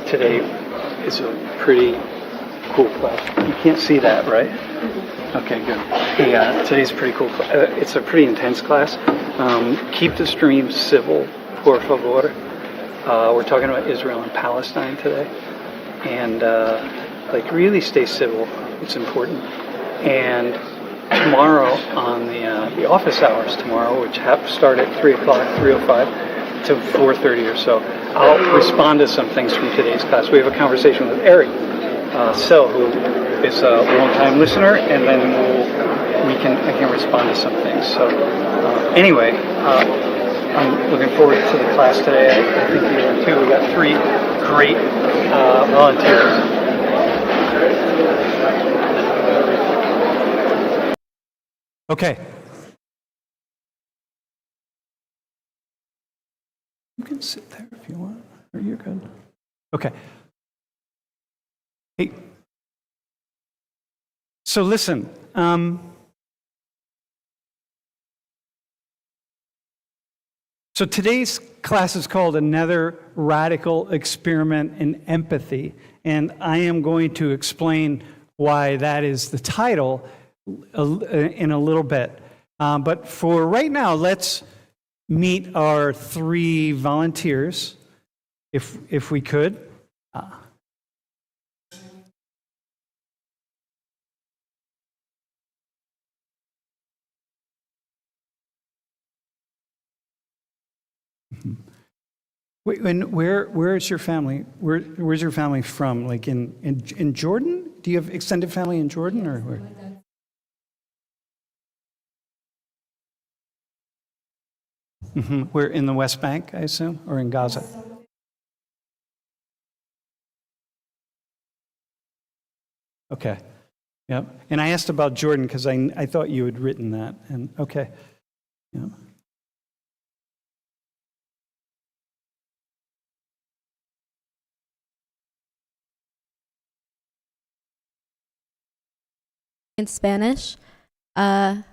Today is a pretty cool class. You can't see that, right? Okay, good. Hey, today's pretty cool. It's a pretty intense class. Keep the stream civil, por favor. We're talking about Israel and Palestine today. And, really stay civil. It's important. And tomorrow on the office hours tomorrow, which start at 3 o'clock, 3:05 to 4:30 or so, I'll respond to some things from today's class. We have a conversation with Eric Sell, who is a long-time listener, and then I can respond to some things. So anyway, I'm looking forward to the class today. I think you are too. We got 3 great volunteers. Okay. You can sit there if you want, or you're good. Okay. Hey. So listen. So today's class is called Another Radical Experiment in Empathy, and I am going to explain why that is the title in a little bit. But for right now, let's meet our 3 volunteers, if we could. Wait, and where is your family? Where's your family from? Like in Jordan? Do you have extended family in Jordan, or where? We're in the West Bank, I assume, or in Gaza? Okay. Yep. And I asked about Jordan because I thought you had written that. And okay. Yep. In Spanish. I'm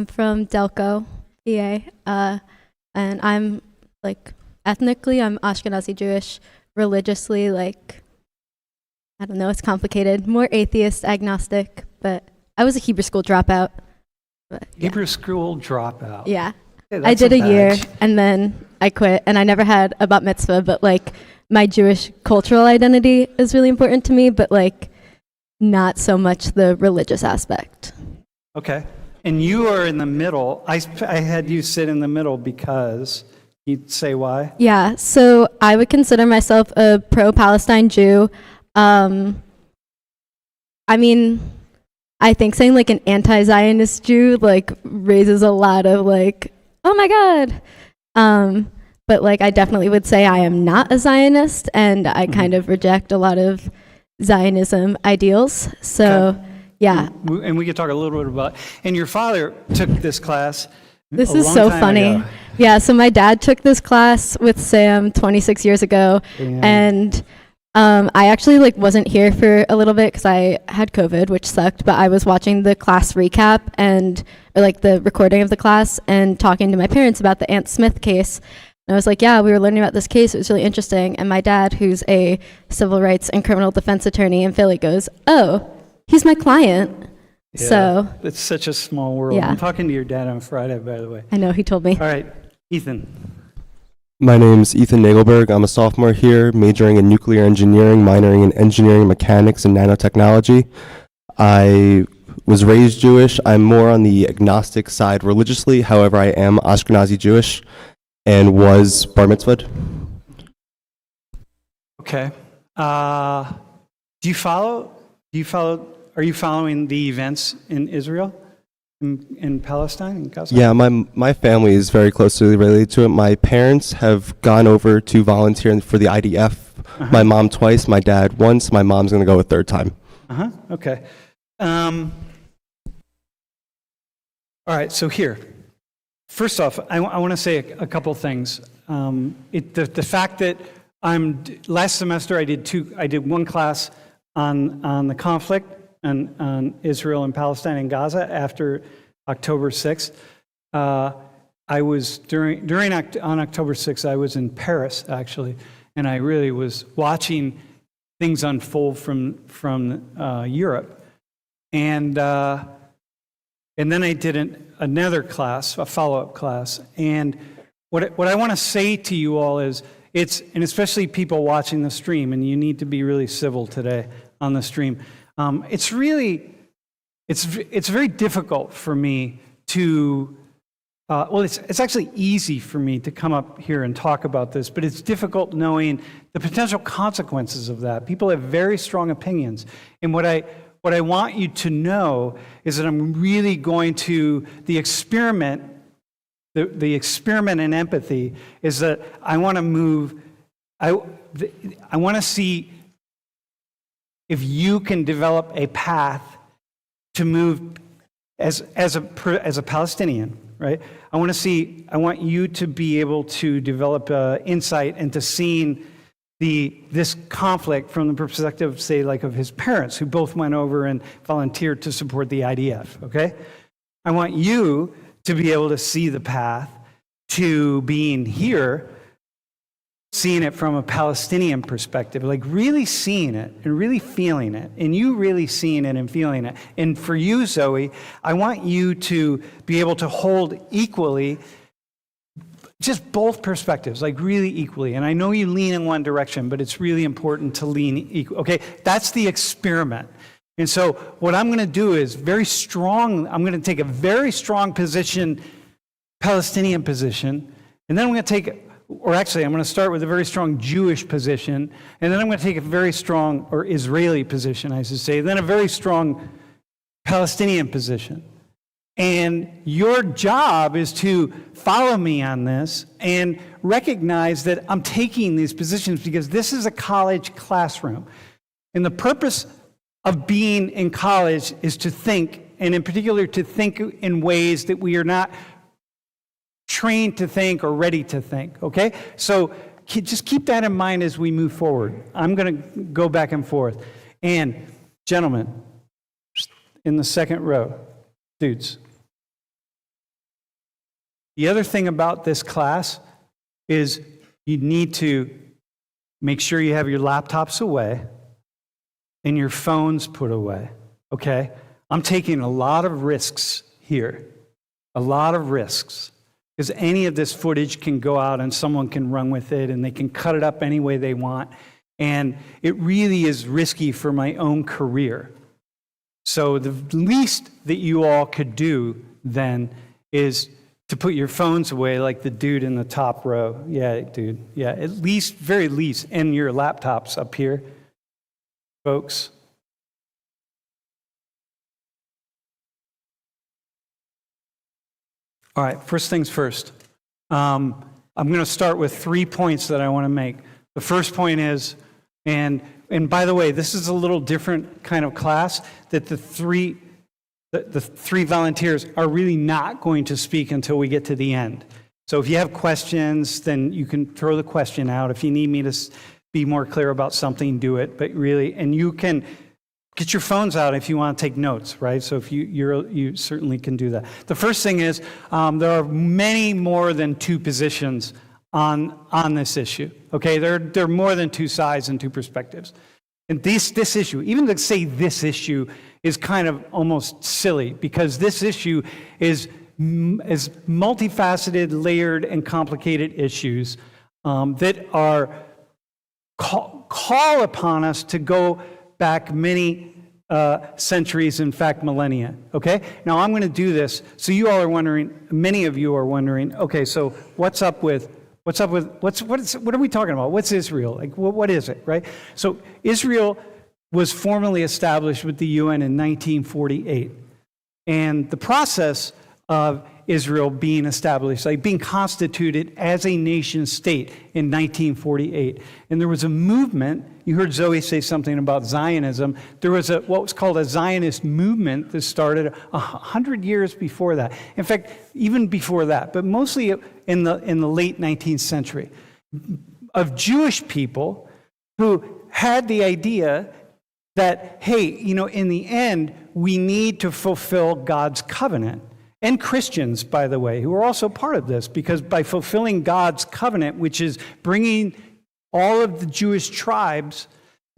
from Delco, PA, and I'm ethnically I'm Ashkenazi Jewish, religiously I don't know, it's complicated, more atheist, agnostic, but I was a Hebrew school dropout. But, yeah. Hebrew school dropout. Yeah. Hey, I did a year badge. and then I quit, and I never had a bat mitzvah, but my Jewish cultural identity is really important to me, but not so much the religious aspect. Okay. And you are in the middle. I had you sit in the middle because, you'd say why? Yeah, so I would consider myself a pro-Palestine Jew. I think saying an anti-Zionist Jew raises a lot of oh my God. But I definitely would say I am not a Zionist, and I kind of reject a lot of Zionism ideals. So, okay. Yeah. And we could talk a little bit about, and your father took this class. This is so funny. Ago. Yeah, so my dad took this class with Sam 26 years ago, and I actually wasn't here for a little bit because I had COVID, which sucked, but I was watching the class recap or the recording of the class and talking to my parents about the Ant Smith case. And I was like, yeah, we were learning about this case. It was really interesting. And my dad, who's a civil rights and criminal defense attorney in Philly, goes, oh, he's my client. Yeah, so it's such a small world. Yeah. I'm talking to your dad on Friday, by the way. I know, he told me. All right, Ethan. My name's Ethan Nagelberg. I'm a sophomore here, majoring in nuclear engineering, minoring in engineering mechanics and nanotechnology. I was raised Jewish. I'm more on the agnostic side religiously. However, I am Ashkenazi Jewish and was bar mitzvahed. Okay. Are you following the events in Israel, in Palestine, in Gaza? Yeah, my family is very closely related to it. My parents have gone over to volunteer for the IDF. My mom twice, my dad once. My mom's going to go a 3rd time. Okay. All right, so here. First off, I want to say a couple things. The fact that last semester I did one class on the conflict on Israel and Palestine and Gaza after October 6th. I was on October 6th, I was in Paris actually, and I really was watching things unfold from Europe. And then I did another class, a follow-up class. And what I want to say to you all is, and especially people watching the stream, and you need to be really civil today on the stream. It's very difficult for me to, it's actually easy for me to come up here and talk about this, but it's difficult knowing the potential consequences of that. People have very strong opinions. And what I want you to know is that I'm really going to, the experiment in empathy is that I want to move, I want to see if you can develop a path to move as a Palestinian, right? I want you to be able to develop insight into seeing this conflict from the perspective, say, like of his parents, who both went over and volunteered to support the IDF, okay? I want you to be able to see the path to being here, seeing it from a Palestinian perspective, like really seeing it and really feeling it, and you really seeing it and feeling it. And for you, Zoe, I want you to be able to hold equally just both perspectives, like really equally. And I know you lean in one direction, but it's really important to lean equal. Okay, that's the experiment. And so what I'm going to do is I'm going to take a very strong position, Palestinian position, and then I'm going to I'm going to start with a very strong Jewish position, and then I'm going to take a very strong, or Israeli position, I should say, then a very strong Palestinian position. And your job is to follow me on this and recognize that I'm taking these positions because this is a college classroom. And the purpose of being in college is to think, and in particular to think in ways that we are not trained to think or ready to think, okay? So just keep that in mind as we move forward. I'm going to go back and forth. And gentlemen, in the second row, dudes. The other thing about this class is you need to make sure you have your laptops away and your phones put away, okay? I'm taking a lot of risks here, a lot of risks, because any of this footage can go out and someone can run with it and they can cut it up any way they want. And it really is risky for my own career. So the least that you all could do then is to put your phones away like the dude in the top row. Yeah, dude. Yeah, at least, very least, and your laptops up here, folks. All right, first things first. I'm going to start with 3 points that I want to make. The first point is, and by the way, this is a little different kind of class, that the three volunteers are really not going to speak until we get to the end. So if you have questions, then you can throw the question out. If you need me to be more clear about something, do it. But really, and you can get your phones out if you want to take notes, right? So if you certainly can do that. The first thing is there are many more than two positions on this issue. Okay, there are more than two sides and two perspectives. And this issue, even to say this issue, is kind of almost silly because this issue is multifaceted, layered, and complicated issues that are call upon us to go back many centuries, in fact, millennia. Okay? Now I'm going to do this. So you all are wondering, many of you are wondering, okay, so what are we talking about? What's Israel? Like, what is it, right? So Israel was formally established with the UN in 1948. And the process of Israel being established, like being constituted as a nation state in 1948. And there was a movement, you heard Zoe say something about Zionism. There was what was called a Zionist movement that started 100 years before that. In fact, even before that, but mostly in the late 19th century, of Jewish people who had the idea that, hey, in the end, we need to fulfill God's covenant. And Christians, by the way, who are also part of this, because by fulfilling God's covenant, which is bringing all of the Jewish tribes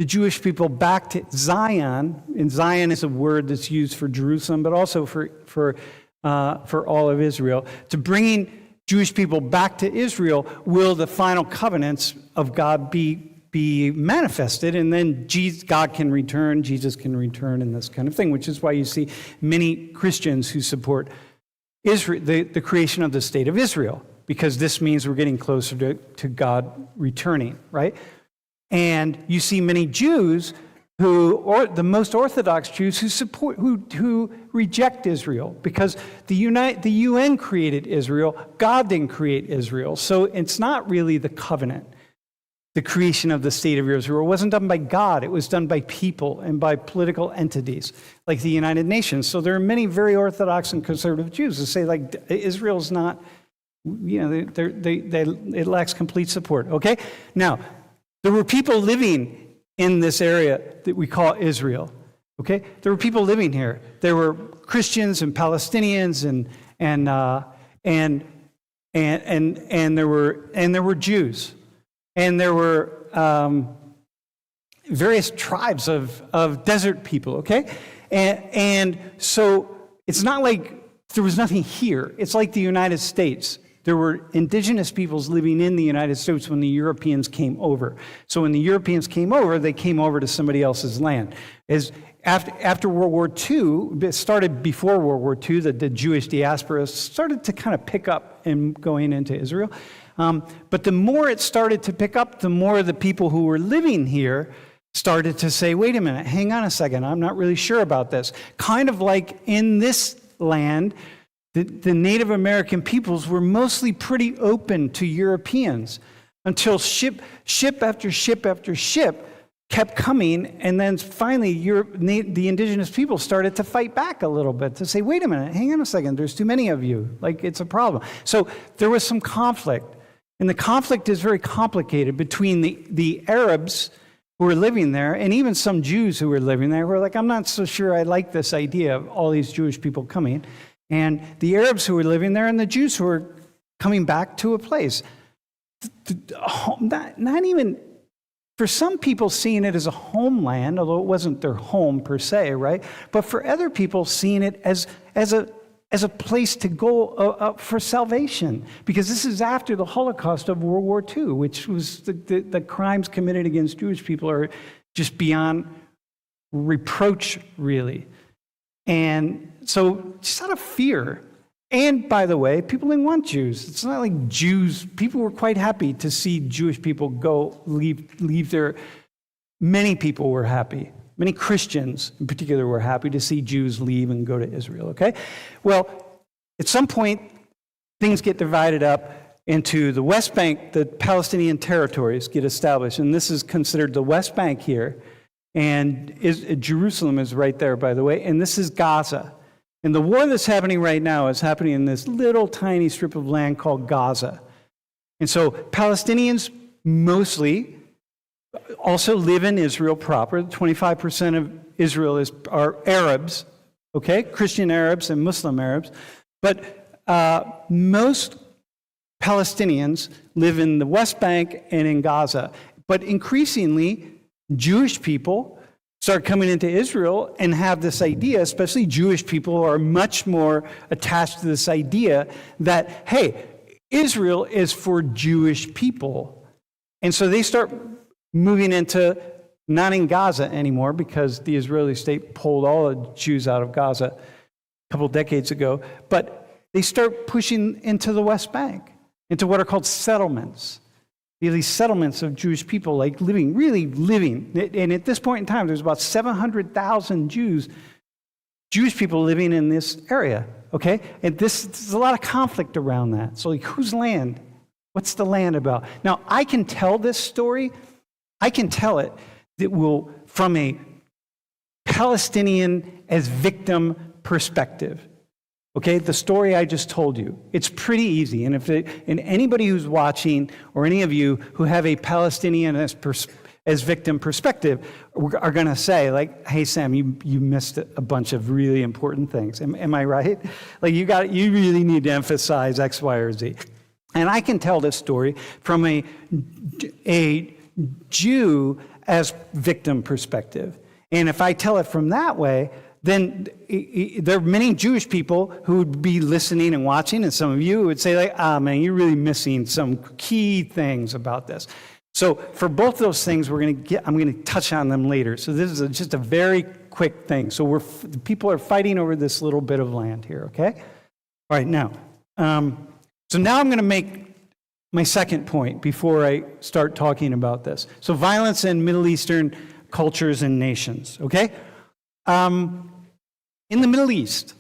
the Jewish people back to Zion, and Zion is a word that's used for Jerusalem, but also for all of Israel, to bringing Jewish people back to Israel, will the final covenants of God be manifested, and then God can return, Jesus can return, and this kind of thing, which is why you see many Christians who support Israel, the creation of the state of Israel, because this means we're getting closer to God returning, right? And you see many Jews or the most Orthodox Jews who reject Israel, because the UN created Israel, God didn't create Israel, so it's not really the covenant. The creation of the state of Israel wasn't done by God, it was done by people and by political entities like the United Nations. So there are many very Orthodox and conservative Jews who say, like, Israel's not, it lacks complete support, okay? Now, there were people living in this area that we call Israel, okay? There were people living here. There were Christians and Palestinians and there were Jews. And there were various tribes of desert people, okay? And so it's not like there was nothing here. It's like the United States. There were indigenous peoples living in the United States when the Europeans came over. So when the Europeans came over, they came over to somebody else's land. After World War II, it started before World War II, the Jewish diaspora started to kind of pick up in going into Israel. But the more it started to pick up, the more the people who were living here started to say, wait a minute, hang on a second, I'm not really sure about this. Kind of like in this land, the Native American peoples were mostly pretty open to Europeans until ship after ship after ship kept coming, and then finally the indigenous people started to fight back a little bit to say, wait a minute, hang on a second, there's too many of you, like it's a problem. So there was some conflict, and the conflict is very complicated between the Arabs who were living there and even some Jews who were living there who were like, I'm not so sure I like this idea of all these Jewish people coming. And the Arabs who were living there and the Jews who were coming back to a place. Not even, for some people, seeing it as a homeland, although it wasn't their home per se, right? But for other people, seeing it as a place to go for salvation. Because this is after the Holocaust of World War II, which was the crimes committed against Jewish people are just beyond reproach, really. And so just out of fear, and by the way, people didn't want Jews. It's not like Jews, people were quite happy to see Jewish people leave their, many people were happy. Many Christians in particular were happy to see Jews leave and go to Israel, okay? Well, at some point, things get divided up into the West Bank, the Palestinian territories get established, and this is considered the West Bank here, and Jerusalem is right there, by the way, and this is Gaza. And the war that's happening right now is happening in this little tiny strip of land called Gaza. And so Palestinians mostly also live in Israel proper. 25% of Israel are Arabs, okay? Christian Arabs and Muslim Arabs. But most Palestinians live in the West Bank and in Gaza. But increasingly, Jewish people start coming into Israel and have this idea, especially Jewish people are much more attached to this idea that, hey, Israel is for Jewish people. And so they start moving into, not in Gaza anymore, because the Israeli state pulled all the Jews out of Gaza a couple decades ago, but they start pushing into the West Bank, into what are called settlements. These settlements of Jewish people, like really living. And at this point in time, there's about 700,000 Jewish people living in this area, okay? And there's a lot of conflict around that. So like, whose land? What's the land about? Now, I can tell this story. I can tell it from a Palestinian as victim perspective. Okay, the story I just told you, it's pretty easy. And and anybody who's watching, or any of you who have a Palestinian as victim perspective, are going to say, like, "Hey, Sam, you missed a bunch of really important things." Am I right? Like, you really need to emphasize X, Y, or Z. And I can tell this story from a Jew as victim perspective. And if I tell it from that way, then there are many Jewish people who would be listening and watching, and some of you would say, like, ah, man, you're really missing some key things about this. So for both those things, I'm going to touch on them later. So this is just a very quick thing. So people are fighting over this little bit of land here, okay? All right, now, so now I'm going to make my second point before I start talking about this. So violence in Middle Eastern cultures and nations, okay? In the Middle East,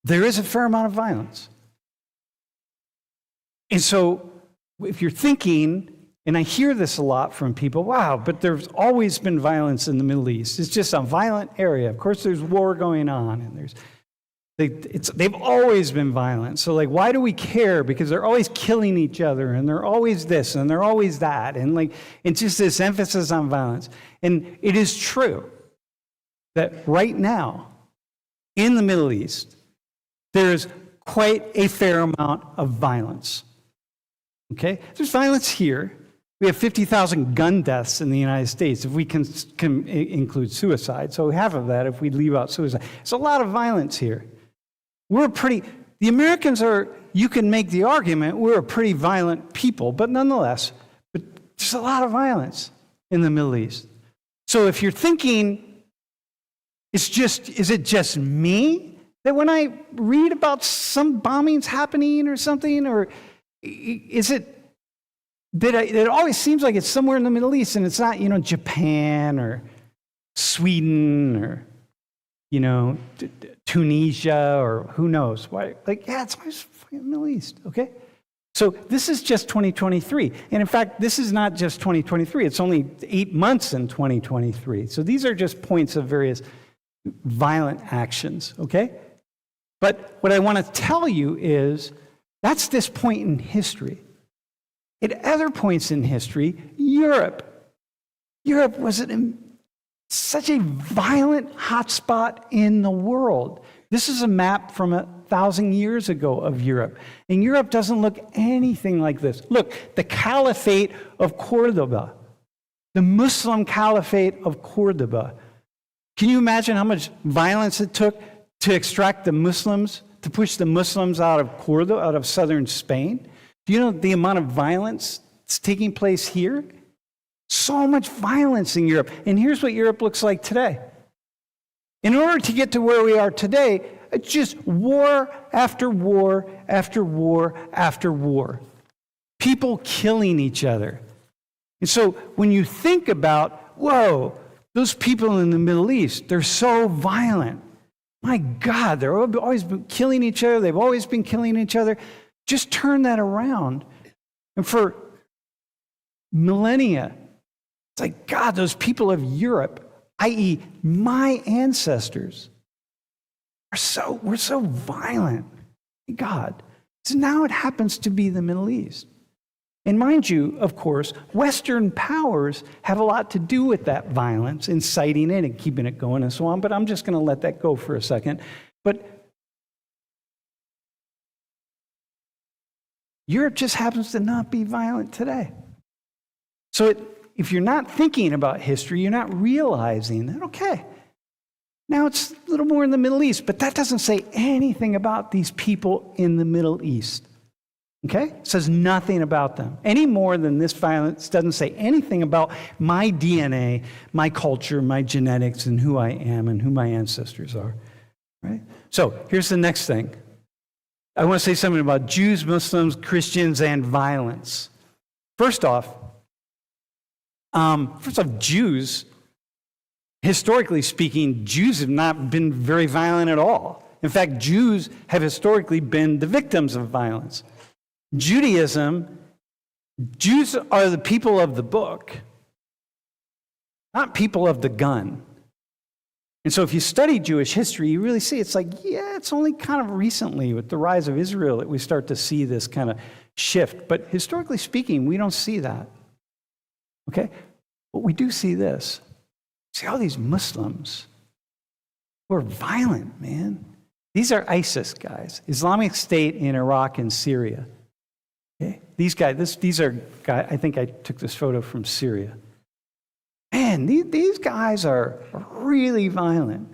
there is a fair amount of violence. And so if you're thinking, and I hear this a lot from people, wow, but there's always been violence in the Middle East. It's just a violent area. Of course, there's war going on, and they've always been violent. So, like, why do we care? Because they're always killing each other, and they're always this, and they're always that, and like, it's just this emphasis on violence. And it is true that right now, in the Middle East, there's quite a fair amount of violence. Okay? There's violence here. We have 50,000 gun deaths in the United States if we can include suicide. So half of that if we leave out suicide. It's a lot of violence here. The Americans are, you can make the argument, we're a pretty violent people, but nonetheless, there's a lot of violence in the Middle East. So if you're thinking, is it just me that when I read about some bombings happening or something, or is it that it always seems like it's somewhere in the Middle East and it's not, Japan or Sweden or, Tunisia or who knows? Why? It's always fucking Middle East, okay? So this is just 2023. And in fact, this is not just 2023. It's only 8 months in 2023. So these are just points of various violent actions, okay? But what I want to tell you is that's this point in history. At other points in history, Europe was such a violent hotspot in the world. This is a map from 1,000 years ago of Europe. And Europe doesn't look anything like this. Look, the Caliphate of Cordoba, the Muslim Caliphate of Cordoba. Can you imagine how much violence it took to extract the Muslims, to push the Muslims out of Cordoba, out of southern Spain? Do you know the amount of violence that's taking place here? So much violence in Europe. And here's what Europe looks like today. In order to get to where we are today, it's just war after war after war after war. People killing each other. And so when you think about, whoa, those people in the Middle East, they're so violent. My God, they're always been killing each other. They've always been killing each other. Just turn that around. And for millennia, it's like, God, those people of Europe, i.e., my ancestors, were so violent. God. So now it happens to be the Middle East. And mind you, of course, Western powers have a lot to do with that violence, inciting it and keeping it going and so on, but I'm just going to let that go for a second. But Europe just happens to not be violent today. So if you're not thinking about history, you're not realizing that, okay, now it's a little more in the Middle East, but that doesn't say anything about these people in the Middle East. Okay? It says nothing about them. Any more than this violence doesn't say anything about my DNA, my culture, my genetics, and who I am and who my ancestors are. Right? So here's the next thing. I want to say something about Jews, Muslims, Christians, and violence. First off, Jews, historically speaking, Jews have not been very violent at all. In fact, Jews have historically been the victims of violence. Judaism, Jews are the people of the book, not people of the gun. And so if you study Jewish history, you really see it's like, yeah, it's only kind of recently with the rise of Israel that we start to see this kind of shift. But historically speaking, we don't see that. Okay? But we do see this. See all these Muslims who are violent, man. These are ISIS guys, Islamic State in Iraq and Syria. Okay? These are guys, I think I took this photo from Syria. Man, these guys are really violent.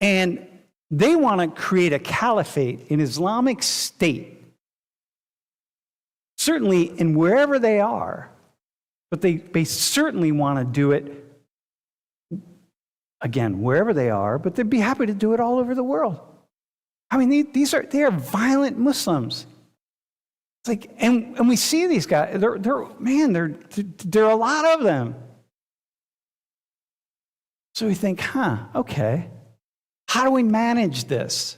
And they want to create a caliphate, an Islamic state, certainly in wherever they are, but they certainly want to do it, again, wherever they are, but they'd be happy to do it all over the world. I mean, they are violent Muslims. It's like, and we see these guys, there are a lot of them. So we think, okay, how do we manage this?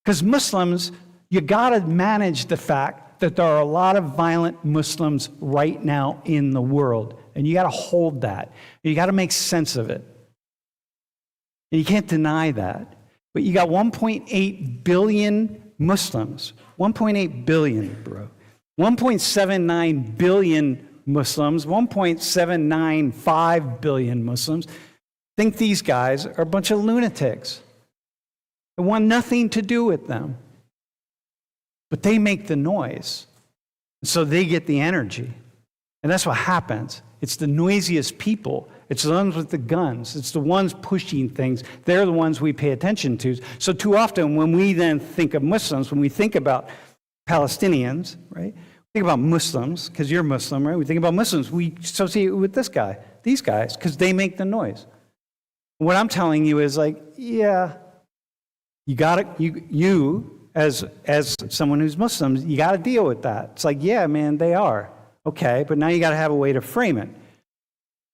Because Muslims, you got to manage the fact that there are a lot of violent Muslims right now in the world, and you got to hold that. You got to make sense of it. And you can't deny that. But you got 1.8 billion Muslims. 1.8 billion, bro. 1.79 billion Muslims. 1.795 billion Muslims think these guys are a bunch of lunatics. They want nothing to do with them. But they make the noise. So they get the energy. And that's what happens. It's the noisiest people. It's the ones with the guns. It's the ones pushing things. They're the ones we pay attention to. So too often when we then think of Muslims, when we think about Palestinians, right? Think about Muslims, because you're Muslim, right? We think about Muslims. We associate it with this guy, these guys, because they make the noise. What I'm telling you is like, yeah, you got to, you as someone who's Muslim, you got to deal with that. It's like, yeah, man, they are. Okay, but now you got to have a way to frame it.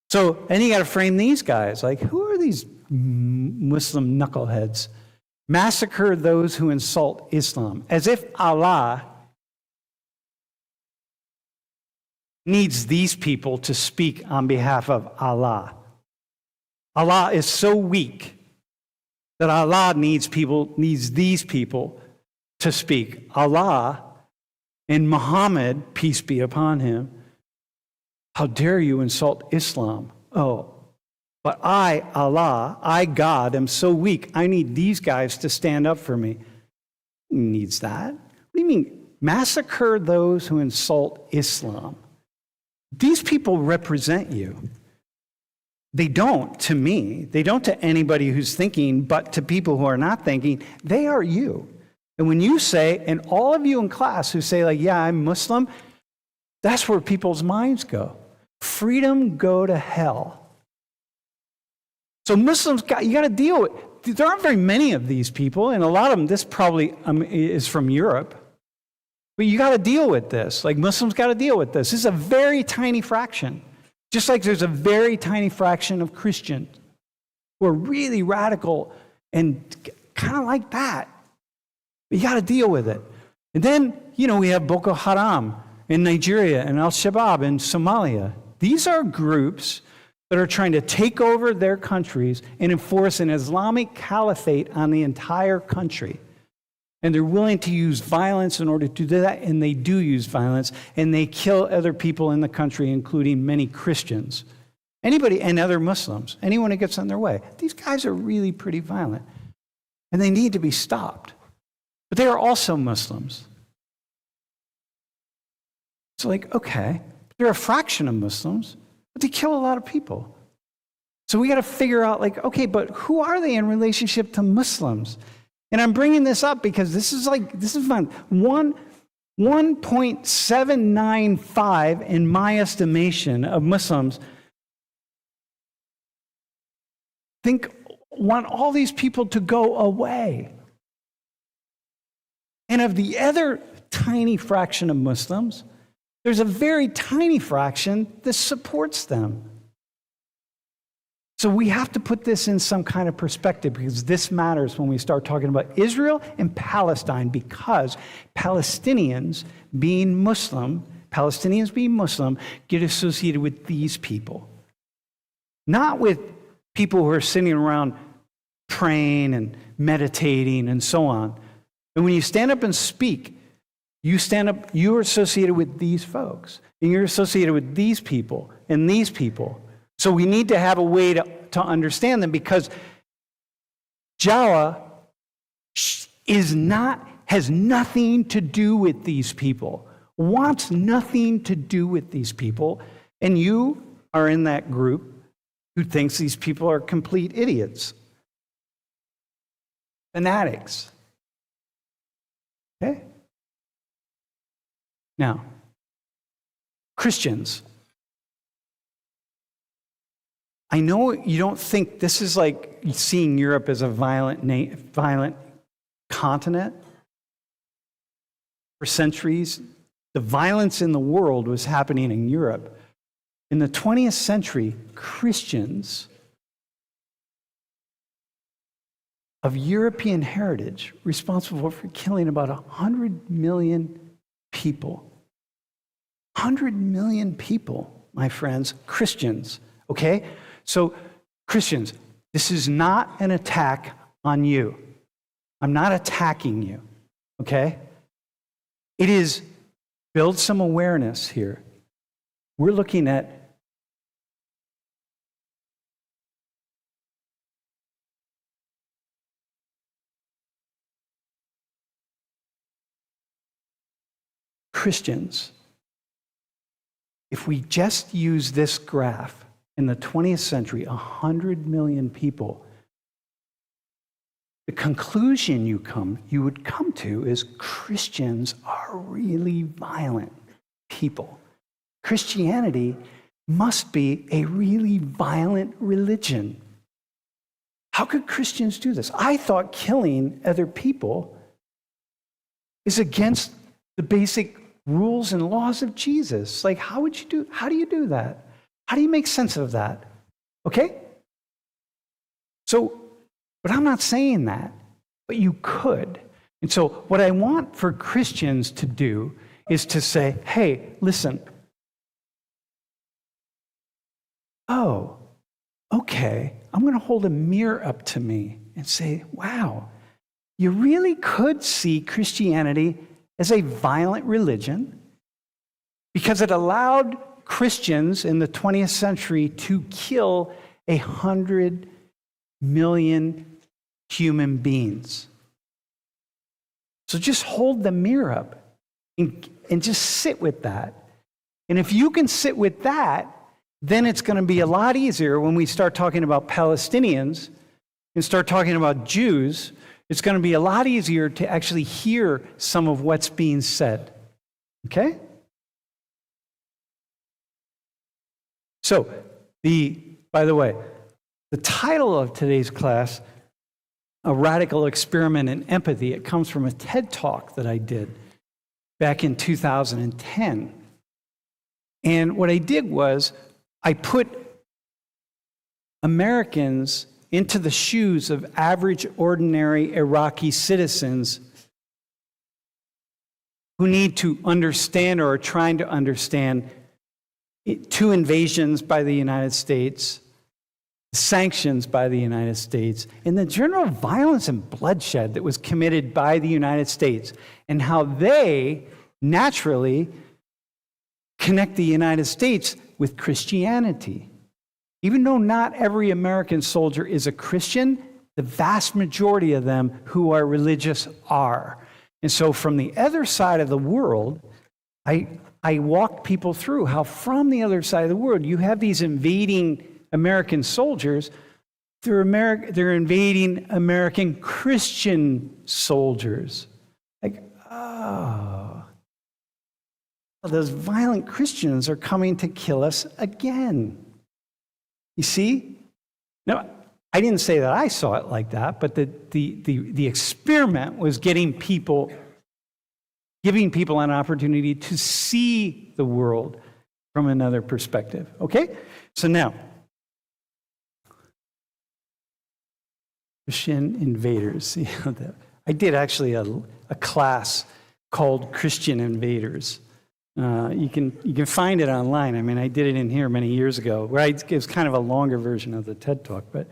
So, and you got to frame these guys. Like, who are these Muslim knuckleheads? Massacre those who insult Islam. As if Allah needs these people to speak on behalf of Allah. Allah is so weak that Allah needs these people to speak. Allah and Muhammad, peace be upon him, how dare you insult Islam? Oh, but I, Allah, I, God, am so weak. I need these guys to stand up for me. Who needs that? What do you mean? Massacre those who insult Islam. These people represent you. They don't to me. They don't to anybody who's thinking, but to people who are not thinking, they are you. And when you say, and all of you in class who say like, yeah, I'm Muslim, that's where people's minds go. Freedom, go to hell. So Muslims, you got to deal with, there aren't very many of these people, and a lot of them, this probably is from Europe. But you got to deal with this. Like Muslims got to deal with this. This is a very tiny fraction. Just like there's a very tiny fraction of Christians who are really radical and kind of like that. But you got to deal with it. And then, we have Boko Haram in Nigeria and Al-Shabaab in Somalia. These are groups that are trying to take over their countries and enforce an Islamic caliphate on the entire country. And they're willing to use violence in order to do that, and they do use violence, and they kill other people in the country, including many Christians. Anybody and other Muslims, anyone who gets in their way. These guys are really pretty violent, and they need to be stopped. But they are also Muslims. So like, okay, they're a fraction of Muslims, but they kill a lot of people. So we got to figure out like, okay, but who are they in relationship to Muslims? And I'm bringing this up because this is fun. 1.795 in my estimation of Muslims want all these people to go away. And of the other tiny fraction of Muslims, there's a very tiny fraction that supports them. So we have to put this in some kind of perspective because this matters when we start talking about Israel and Palestine, because Palestinians being Muslim get associated with these people. Not with people who are sitting around praying and meditating and so on. And when you stand up and speak, you're associated with these folks. And you're associated with these people and these people. So we need to have a way to understand them, because Jawa is not has nothing to do with these people, wants nothing to do with these people, and you are in that group who thinks these people are complete idiots, fanatics. Okay? Now, Christians, I know you don't think this is like seeing Europe as a violent continent. For centuries, the violence in the world was happening in Europe. In the 20th century, Christians of European heritage responsible for killing about 100 million people. 100 million people, my friends, Christians, okay? So, Christians, this is not an attack on you. I'm not attacking you, okay? It is build some awareness here. We're looking at Christians. If we just use this graph in the 20th century, 100 million people, the conclusion you would come to is Christians are really violent people. Christianity must be a really violent religion. How could Christians do this? I thought killing other people is against the basic rules and laws of Jesus. Like, how do you do that? How do you make sense of that? Okay? So, but I'm not saying that, but you could. And so what I want for Christians to do is to say, hey, listen, oh, okay, I'm going to hold a mirror up to me and say, wow, you really could see Christianity as a violent religion because it allowed Christians in the 20th century to kill 100 million human beings. So just hold the mirror up and just sit with that. And if you can sit with that, then it's going to be a lot easier when we start talking about Palestinians and start talking about Jews. It's going to be a lot easier to actually hear some of what's being said. Okay? So, by the way, the title of today's class, A Radical Experiment in Empathy, it comes from a TED Talk that I did back in 2010. And what I did was I put Americans into the shoes of average, ordinary Iraqi citizens who need to understand or are trying to understand 2 invasions by the United States, sanctions by the United States, and the general violence and bloodshed that was committed by the United States, and how they naturally connect the United States with Christianity. Even though not every American soldier is a Christian, the vast majority of them who are religious are. And so from the other side of the world, I walked people through how from the other side of the world, you have these invading American soldiers, they're invading American Christian soldiers. Like, oh, those violent Christians are coming to kill us again. You see? No, I didn't say that I saw it like that, but the experiment was giving people an opportunity to see the world from another perspective. Okay? So now, Christian invaders. I did actually a class called Christian Invaders. You can find it online. I mean, I did it in here many years ago, where it was kind of a longer version of the TED Talk. But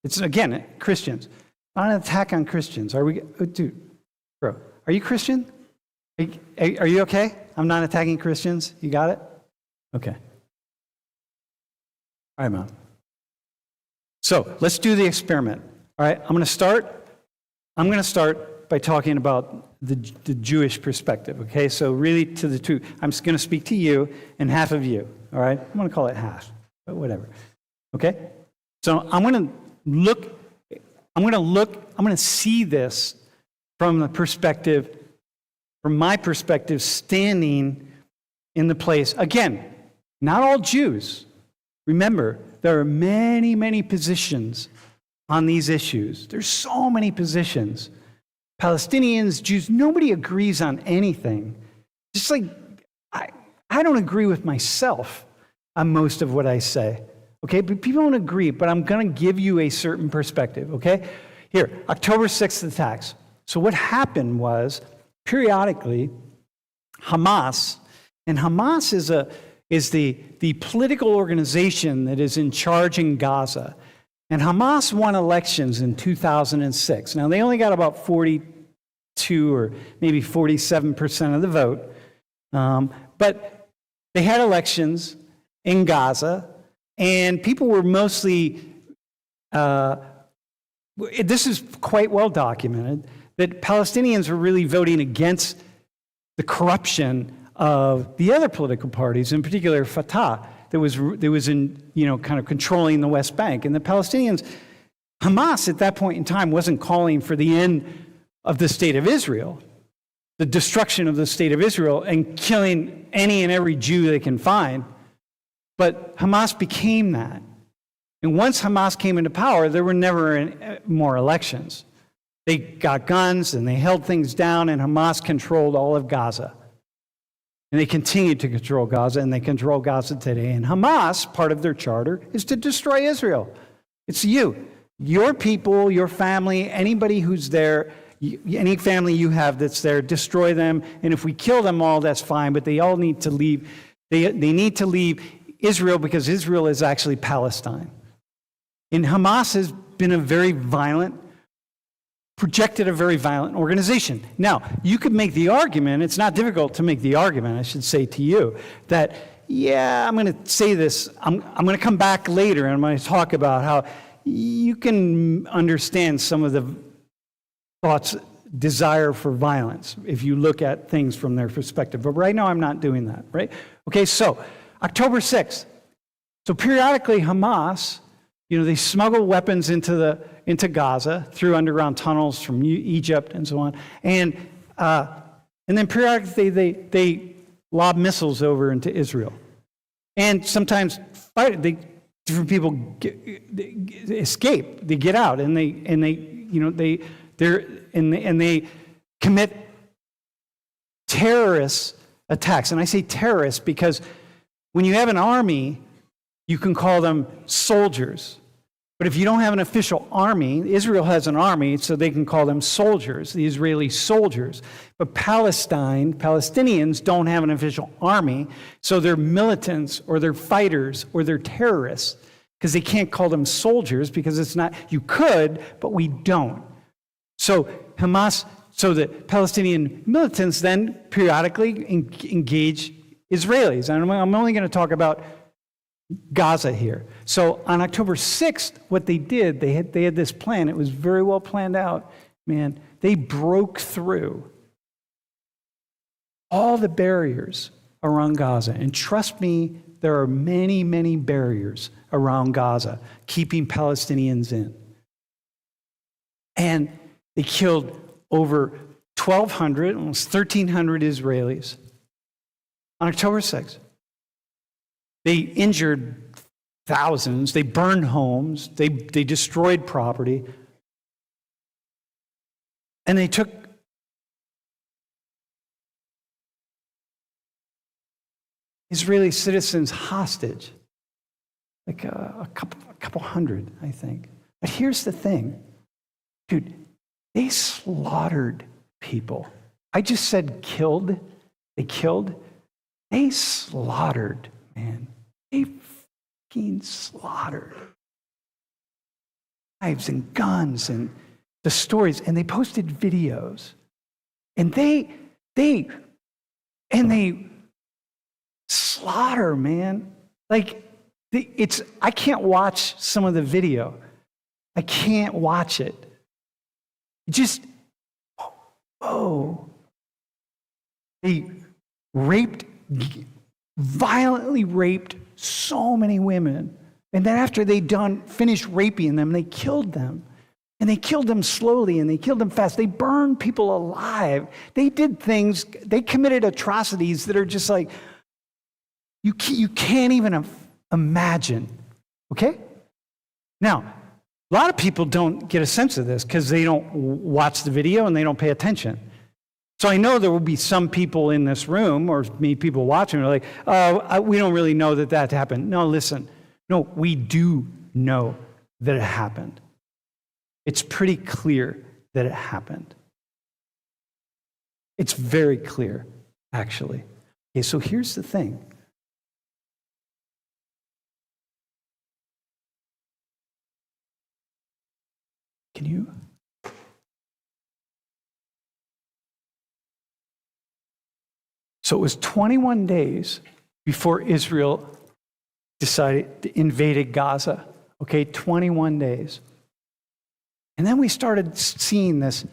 it's, again, Christians. Not an attack on Christians. Dude, bro, are you Christian? Are you okay? I'm not attacking Christians. You got it? Okay. All right, Mom. So let's do the experiment. All right, I'm going to start by talking about the Jewish perspective, okay? So really to the two, I'm just going to speak to you and half of you, all right? I'm going to call it half, but whatever, okay? So I'm going to see this from the perspective, from my perspective, standing in the place. Again, not all Jews. Remember, there are many, many positions on these issues. There's so many positions. Palestinians, Jews, nobody agrees on anything. Just like I don't agree with myself on most of what I say. Okay, but people don't agree, but I'm going to give you a certain perspective, okay? Here, October 6th attacks. So what happened was, periodically, Hamas, and Hamas is the political organization that is in charge in Gaza. And Hamas won elections in 2006. Now, they only got about 42 or maybe 47% of the vote. But they had elections in Gaza, and people were mostly, this is quite well documented, that Palestinians were really voting against the corruption of the other political parties, in particular Fatah, that was in, kind of controlling the West Bank. And the Palestinians, Hamas at that point in time wasn't calling for the end of the state of Israel, the destruction of the state of Israel, and killing any and every Jew they can find. But Hamas became that. And once Hamas came into power, there were never more elections. They got guns and they held things down, and Hamas controlled all of Gaza. And they continued to control Gaza, and they control Gaza today. And Hamas, part of their charter, is to destroy Israel. It's you, your people, your family, anybody who's there, any family you have that's there, destroy them. And if we kill them all, that's fine, but they all need to leave. They need to leave Israel because Israel is actually Palestine. And Hamas has been projected a very violent organization. Now, you could make the argument, it's not difficult to make the argument, I should say to you, that, yeah, I'm going to say this, I'm going to come back later and I'm going to talk about how you can understand some of the thoughts, desire for violence, if you look at things from their perspective. But right now, I'm not doing that, right? Okay, so October 6th. So periodically, Hamas, they smuggle weapons into Gaza through underground tunnels from Egypt and so on, and then periodically they lob missiles over into Israel, and sometimes different people escape, they get out, and they commit terrorist attacks. And I say terrorists because when you have an army, you can call them soldiers. But if you don't have an official army, Israel has an army, so they can call them soldiers, the Israeli soldiers. But Palestinians don't have an official army, so they're militants or they're fighters or they're terrorists, because they can't call them soldiers because it's not, you could, but we don't. So the Palestinian militants then periodically engage Israelis. And I'm only going to talk about Gaza here. So on October 6th, what they did, they had this plan. It was very well planned out. Man, they broke through all the barriers around Gaza. And trust me, there are many, many barriers around Gaza keeping Palestinians in. And they killed over 1,200, almost 1,300 Israelis on October 6th. They injured thousands. They burned homes. They destroyed property. And they took Israeli citizens hostage, like a couple hundred, I think. But here's the thing. Dude, they slaughtered people. I just said killed. They killed. They slaughtered, man. They fucking slaughtered. Knives and guns and the stories. And they posted videos. And they slaughter, man. Like, I can't watch some of the video. I can't watch it. whoa. They violently raped so many women. And then after they finished raping them, they killed them. And they killed them slowly and they killed them fast. They burned people alive. They did things, they committed atrocities that are just like, you can't even imagine. Okay? Now, a lot of people don't get a sense of this because they don't watch the video and they don't pay attention. So I know there will be some people in this room or maybe people watching who are like, we don't really know that happened. No, listen. No, we do know that it happened. It's pretty clear that it happened. It's very clear, actually. Okay, so here's the thing. Can you? So it was 21 days before Israel invaded Gaza. Okay, 21 days. And then we started seeing this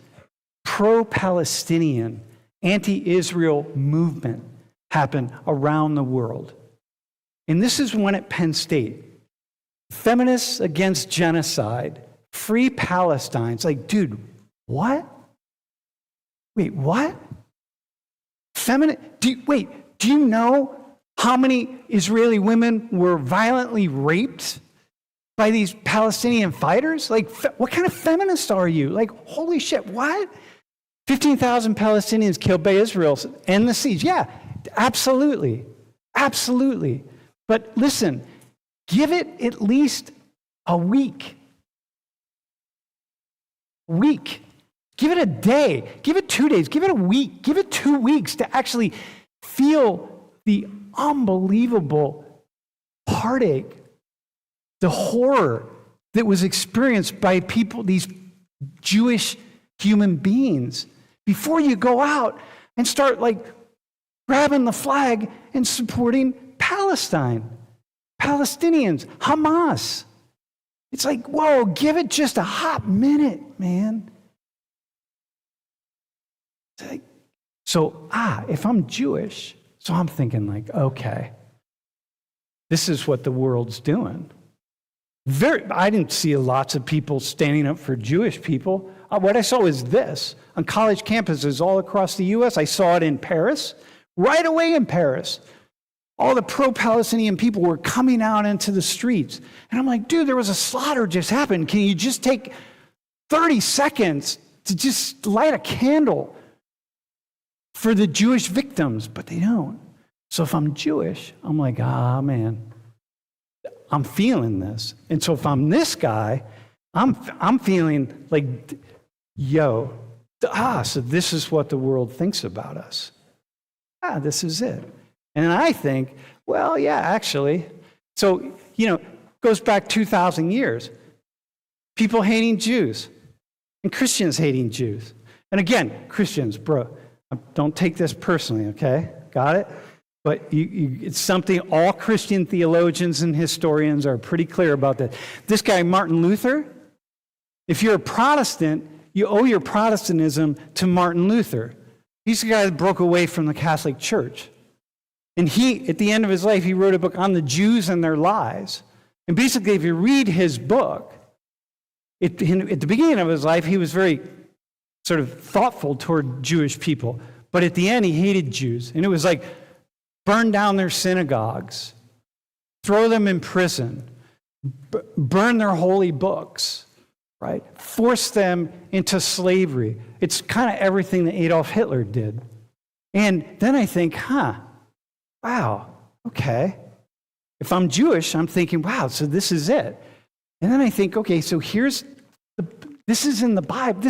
pro-Palestinian, anti-Israel movement happen around the world. And this is one at Penn State. Feminists against genocide, free Palestine. It's like, dude, what? Wait, what? Do you know how many Israeli women were violently raped by these Palestinian fighters? Like, what kind of feminist are you? Like, holy shit, what? 15,000 Palestinians killed by Israel. End the siege. Yeah, absolutely. Absolutely. But listen, give it at least a week. Give it a day. Give it 2 days. Give it a week. Give it 2 weeks to actually feel the unbelievable heartache, the horror that was experienced by people, these Jewish human beings, before you go out and start like grabbing the flag and supporting Palestine, Palestinians, Hamas. It's like, whoa, give it just a hot minute, man. It's like, so, if I'm Jewish, so I'm thinking like, okay, this is what the world's doing. I didn't see lots of people standing up for Jewish people. What I saw was this. On college campuses all across the U.S., I saw it in Paris, right away in Paris. All the pro-Palestinian people were coming out into the streets. And I'm like, dude, there was a slaughter just happened. Can you just take 30 seconds to just light a candle for the Jewish victims? But they don't. So if I'm Jewish, I'm like, man, I'm feeling this. And so if I'm this guy, I'm feeling like, so this is what the world thinks about us. This is it. And I think, well, yeah, actually. So, goes back 2,000 years. People hating Jews and Christians hating Jews. And again, Christians, bro, don't take this personally, okay? Got it? But it's something all Christian theologians and historians are pretty clear about that. This guy, Martin Luther, if you're a Protestant, you owe your Protestantism to Martin Luther. He's the guy that broke away from the Catholic Church. And he, at the end of his life, he wrote a book on the Jews and their lies. And basically, if you read his book, at the beginning of his life, he was very sort of thoughtful toward Jewish people. But at the end, he hated Jews. And it was like, burn down their synagogues, throw them in prison, burn their holy books, right? Force them into slavery. It's kind of everything that Adolf Hitler did. And then I think, wow, okay. If I'm Jewish, I'm thinking, wow, so this is it. And then I think, okay, so this is in the Bible.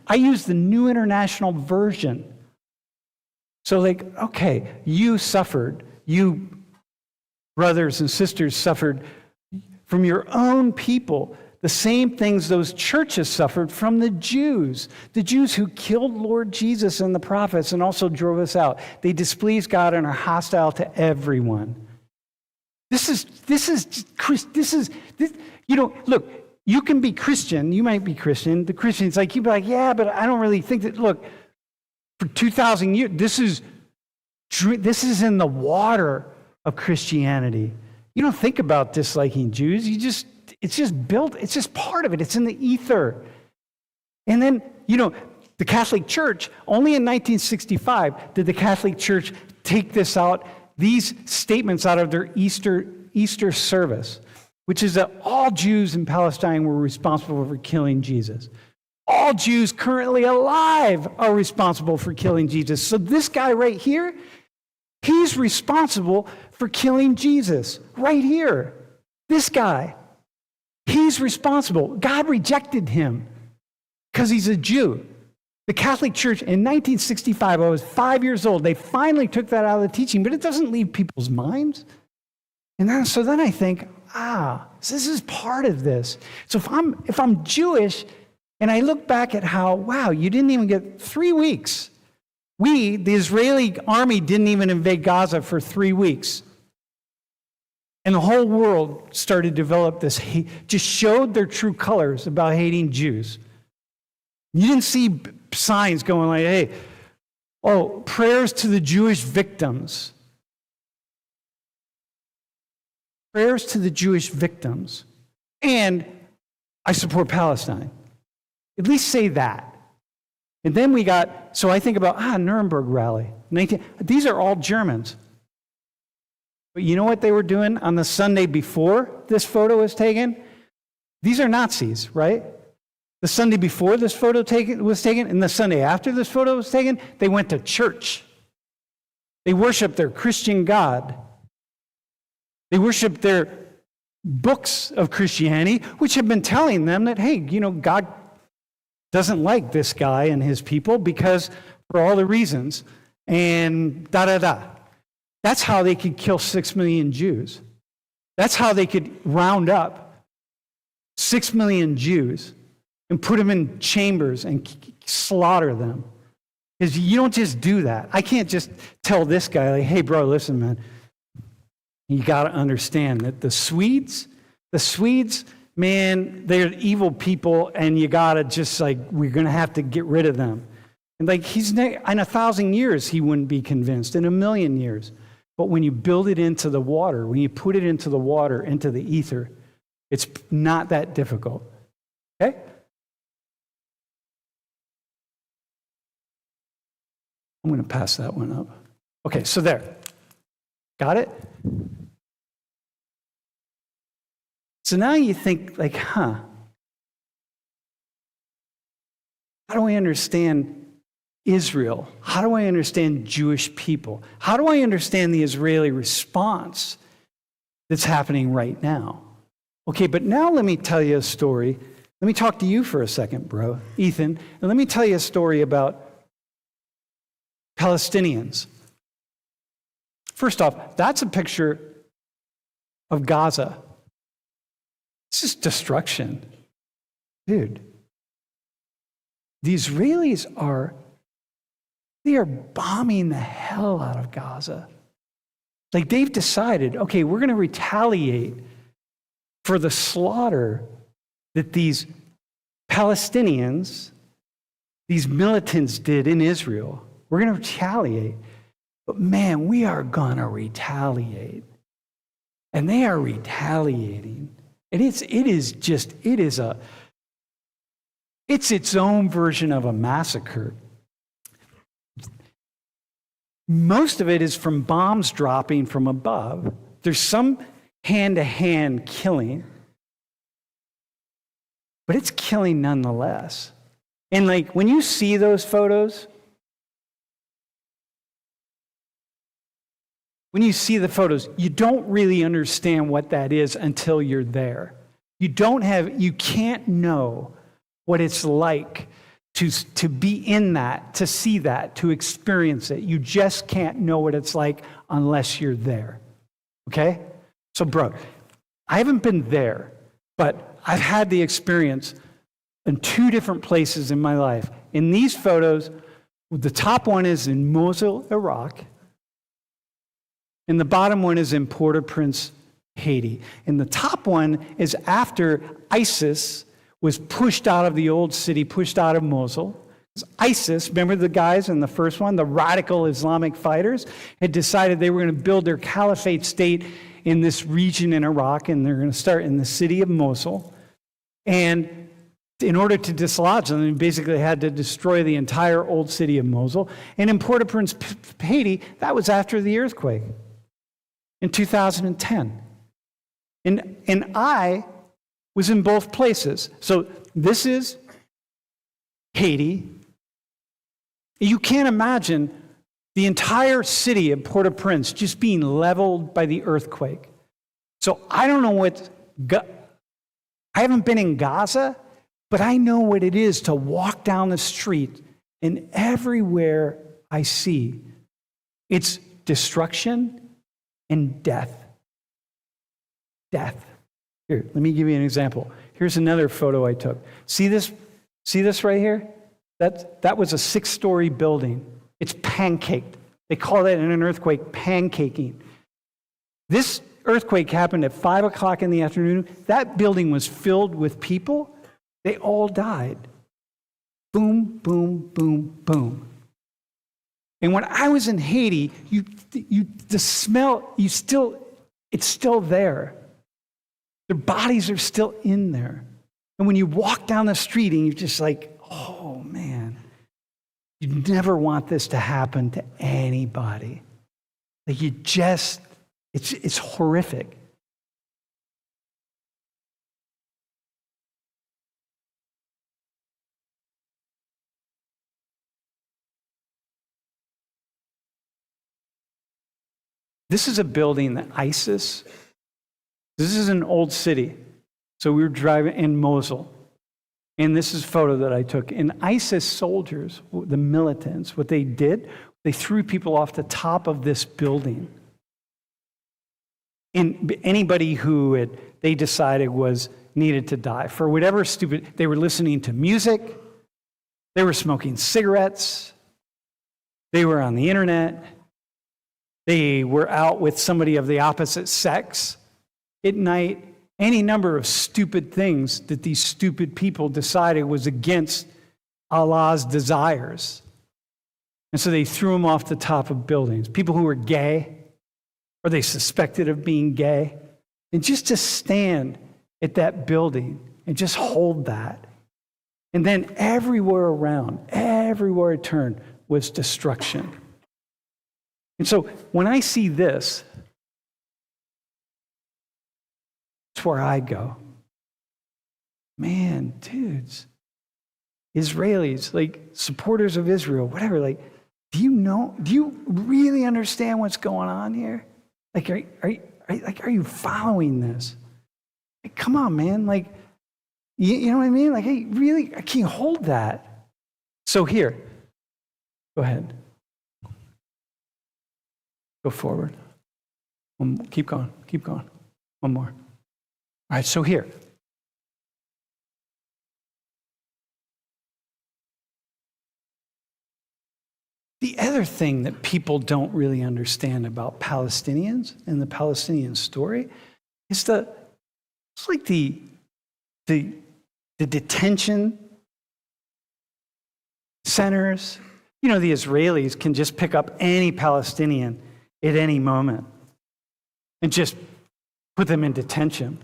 I use the New International Version. So like, okay, you brothers and sisters suffered from your own people, the same things those churches suffered from the Jews who killed Lord Jesus and the prophets and also drove us out. They displease God and are hostile to everyone. Look, you can be Christian, you might be Christian. The Christian's like, you'd be like, yeah, but I don't really think that, look, For 2,000 years, this is in the water of Christianity. You don't think about disliking Jews. It's just built, it's just part of it. It's in the ether. And then, the Catholic Church, only in 1965 did the Catholic Church take these statements out of their Easter service, which is that all Jews in Palestine were responsible for killing Jesus. All Jews currently alive are responsible for killing Jesus. So this guy right here, he's responsible for killing Jesus. Right here. This guy. He's responsible. God rejected him because he's a Jew. The Catholic Church in 1965, I was 5 years old, they finally took that out of the teaching, but it doesn't leave people's minds. And so then I think, this is part of this. So if I'm Jewish, and I look back at how, wow, you didn't even get 3 weeks. The Israeli army didn't even invade Gaza for 3 weeks. And the whole world started to develop this hate, just showed their true colors about hating Jews. You didn't see signs going like, hey, prayers to the Jewish victims. Prayers to the Jewish victims. And I support Palestine. At least say that. And then so I think about, Nuremberg rally. These are all Germans. But you know what they were doing on the Sunday before this photo was taken? These are Nazis, right? The Sunday before this photo was taken, and the Sunday after this photo was taken, they went to church. They worshiped their Christian God. They worshiped their books of Christianity, which have been telling them that, hey, God doesn't like this guy and his people because for all the reasons, and da-da-da. That's how they could kill 6 million Jews. That's how they could round up 6 million Jews and put them in chambers and slaughter them. Because you don't just do that. I can't just tell this guy, like, hey, bro, listen, man, you got to understand that the Swedes, man, they're evil people, and you got to just, we're going to have to get rid of them. And, in 1,000 years, he wouldn't be convinced, in 1,000,000 years. But when you build it into the water, when you put it into the water, into the ether, it's not that difficult. Okay? I'm going to pass that one up. Okay, so there. Got it? So now you think, how do I understand Israel? How do I understand Jewish people? How do I understand the Israeli response that's happening right now? Okay, but now let me tell you a story. Let me talk to you for a second, bro, Ethan, and let me tell you a story about Palestinians. First off, that's a picture of Gaza. This is destruction. Dude, the Israelis they are bombing the hell out of Gaza. They've decided, okay, we're going to retaliate for the slaughter that these Palestinians, these militants did in Israel. We're going to retaliate. But man, we are going to retaliate. And they are retaliating. And it's its own version of a massacre. Most of it is from bombs dropping from above. There's some hand-to-hand killing, but it's killing nonetheless. And when you see those photos, you don't really understand what that is until you're there. You can't know what it's like to be in that, to see that, to experience it. You just can't know what it's like unless you're there. Okay? So, bro, I haven't been there, but I've had the experience in 2 different places in my life. In these photos, the top one is in Mosul, Iraq, and the bottom one is in Port-au-Prince, Haiti. And the top one is after ISIS was pushed out of the old city, pushed out of Mosul, ISIS, remember the guys in the first one, the radical Islamic fighters, had decided they were going to build their caliphate state in this region in Iraq, and they're going to start in the city of Mosul. And in order to dislodge them, they basically had to destroy the entire old city of Mosul. And in Port-au-Prince, Haiti, that was after the earthquake in 2010. And I was in both places. So this is Haiti. You can't imagine the entire city of Port-au-Prince just being leveled by the earthquake. So I don't know I haven't been in Gaza, but I know what it is to walk down the street, and everywhere I see, it's destruction and death. Death. Here, let me give you an example. Here's another photo I took. See this right here? That was a 6-story building. It's pancaked. They call that in an earthquake pancaking. This earthquake happened at 5 o'clock in the afternoon. That building was filled with people. They all died. Boom, boom, boom, boom. And when I was in Haiti, the smell, it's still there. Their bodies are still in there. And when you walk down the street and you're just like, oh man, you never want this to happen to anybody. Like it's horrific. This is a building that ISIS, this is an old city. So we were driving in Mosul. And this is a photo that I took. And ISIS soldiers, the militants, what they did, they threw people off the top of this building. And anybody who they decided needed to die for whatever stupid, they were listening to music, they were smoking cigarettes, they were on the internet, they were out with somebody of the opposite sex at night. Any number of stupid things that these stupid people decided was against Allah's desires. And so they threw them off the top of buildings. People who were gay, or they suspected of being gay. And just to stand at that building and just hold that. And then everywhere around, everywhere I turned was destruction. And so when I see this, that's where I go. Man, dudes, Israelis, like supporters of Israel, whatever, like, do you really understand what's going on here? Like, are you following this? Like, come on, man. Like, you know what I mean? Like, hey, really, I can't hold that. So here, go ahead. Go forward. Keep going. One more. All right, so here. The other thing that people don't really understand about Palestinians and the Palestinian story is it's like the detention centers. You know, the Israelis can just pick up any Palestinian at any moment and just put them in detention,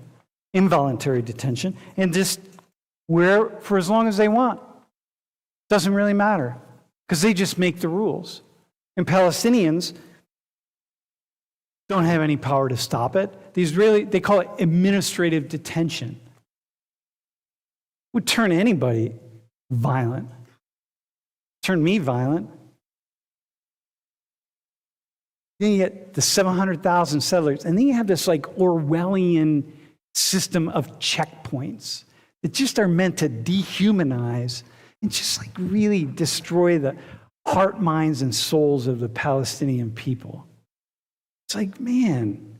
involuntary detention, and just wear for as long as they want. Doesn't really matter, because they just make the rules. And Palestinians don't have any power to stop it. The Israeli, they call it administrative detention. Would turn anybody violent. Turn me violent. Then you get the 700,000 settlers, and then you have this like Orwellian system of checkpoints that just are meant to dehumanize and just like really destroy the heart, minds, and souls of the Palestinian people. It's like, man,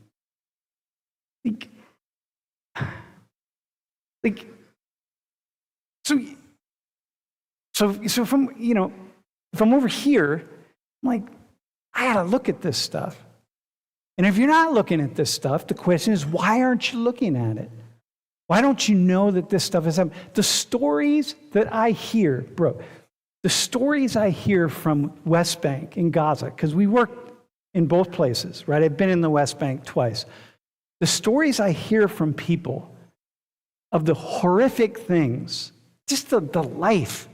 so from over here, I'm like, I gotta look at this stuff. And if you're not looking at this stuff, the question is, why aren't you looking at it? Why don't you know that this stuff is happening? The stories that I hear, bro, the stories I hear from West Bank in Gaza, because we work in both places, right? I've been in the West Bank twice. The stories I hear from people of the horrific things, just the life,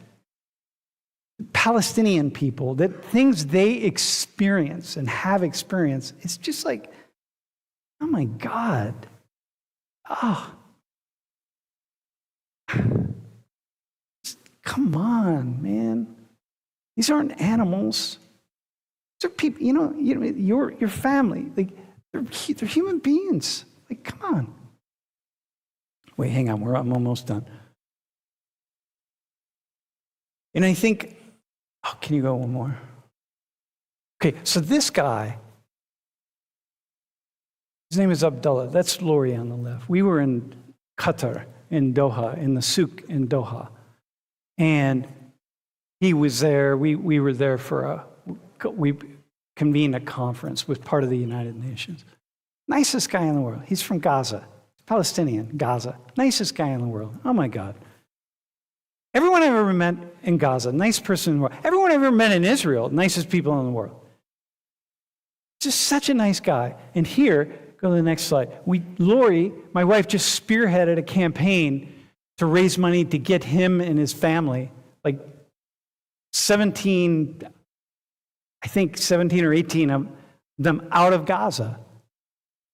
Palestinian people, that things they experience and have experienced, it's just like, oh my God. Oh. Come on, man. These aren't animals. These are people, your family. Like, they're human beings. Like, come on. Wait, hang on. I'm almost done. And I think, can you go one more? Okay, so this guy, his name is Abdullah. That's Lori on the left. We were in Qatar, in Doha, in the souk in Doha. And he was there. We were there we convened a conference with part of the United Nations. Nicest guy in the world. He's from Gaza. Palestinian, Gaza. Nicest guy in the world. Oh my God. Everyone I've ever met in Gaza, nice person in the world. Everyone I've ever met in Israel, nicest people in the world. Just such a nice guy. And here, go to the next slide. Lori, my wife, just spearheaded a campaign to raise money to get him and his family, like 17 or 18 of them out of Gaza.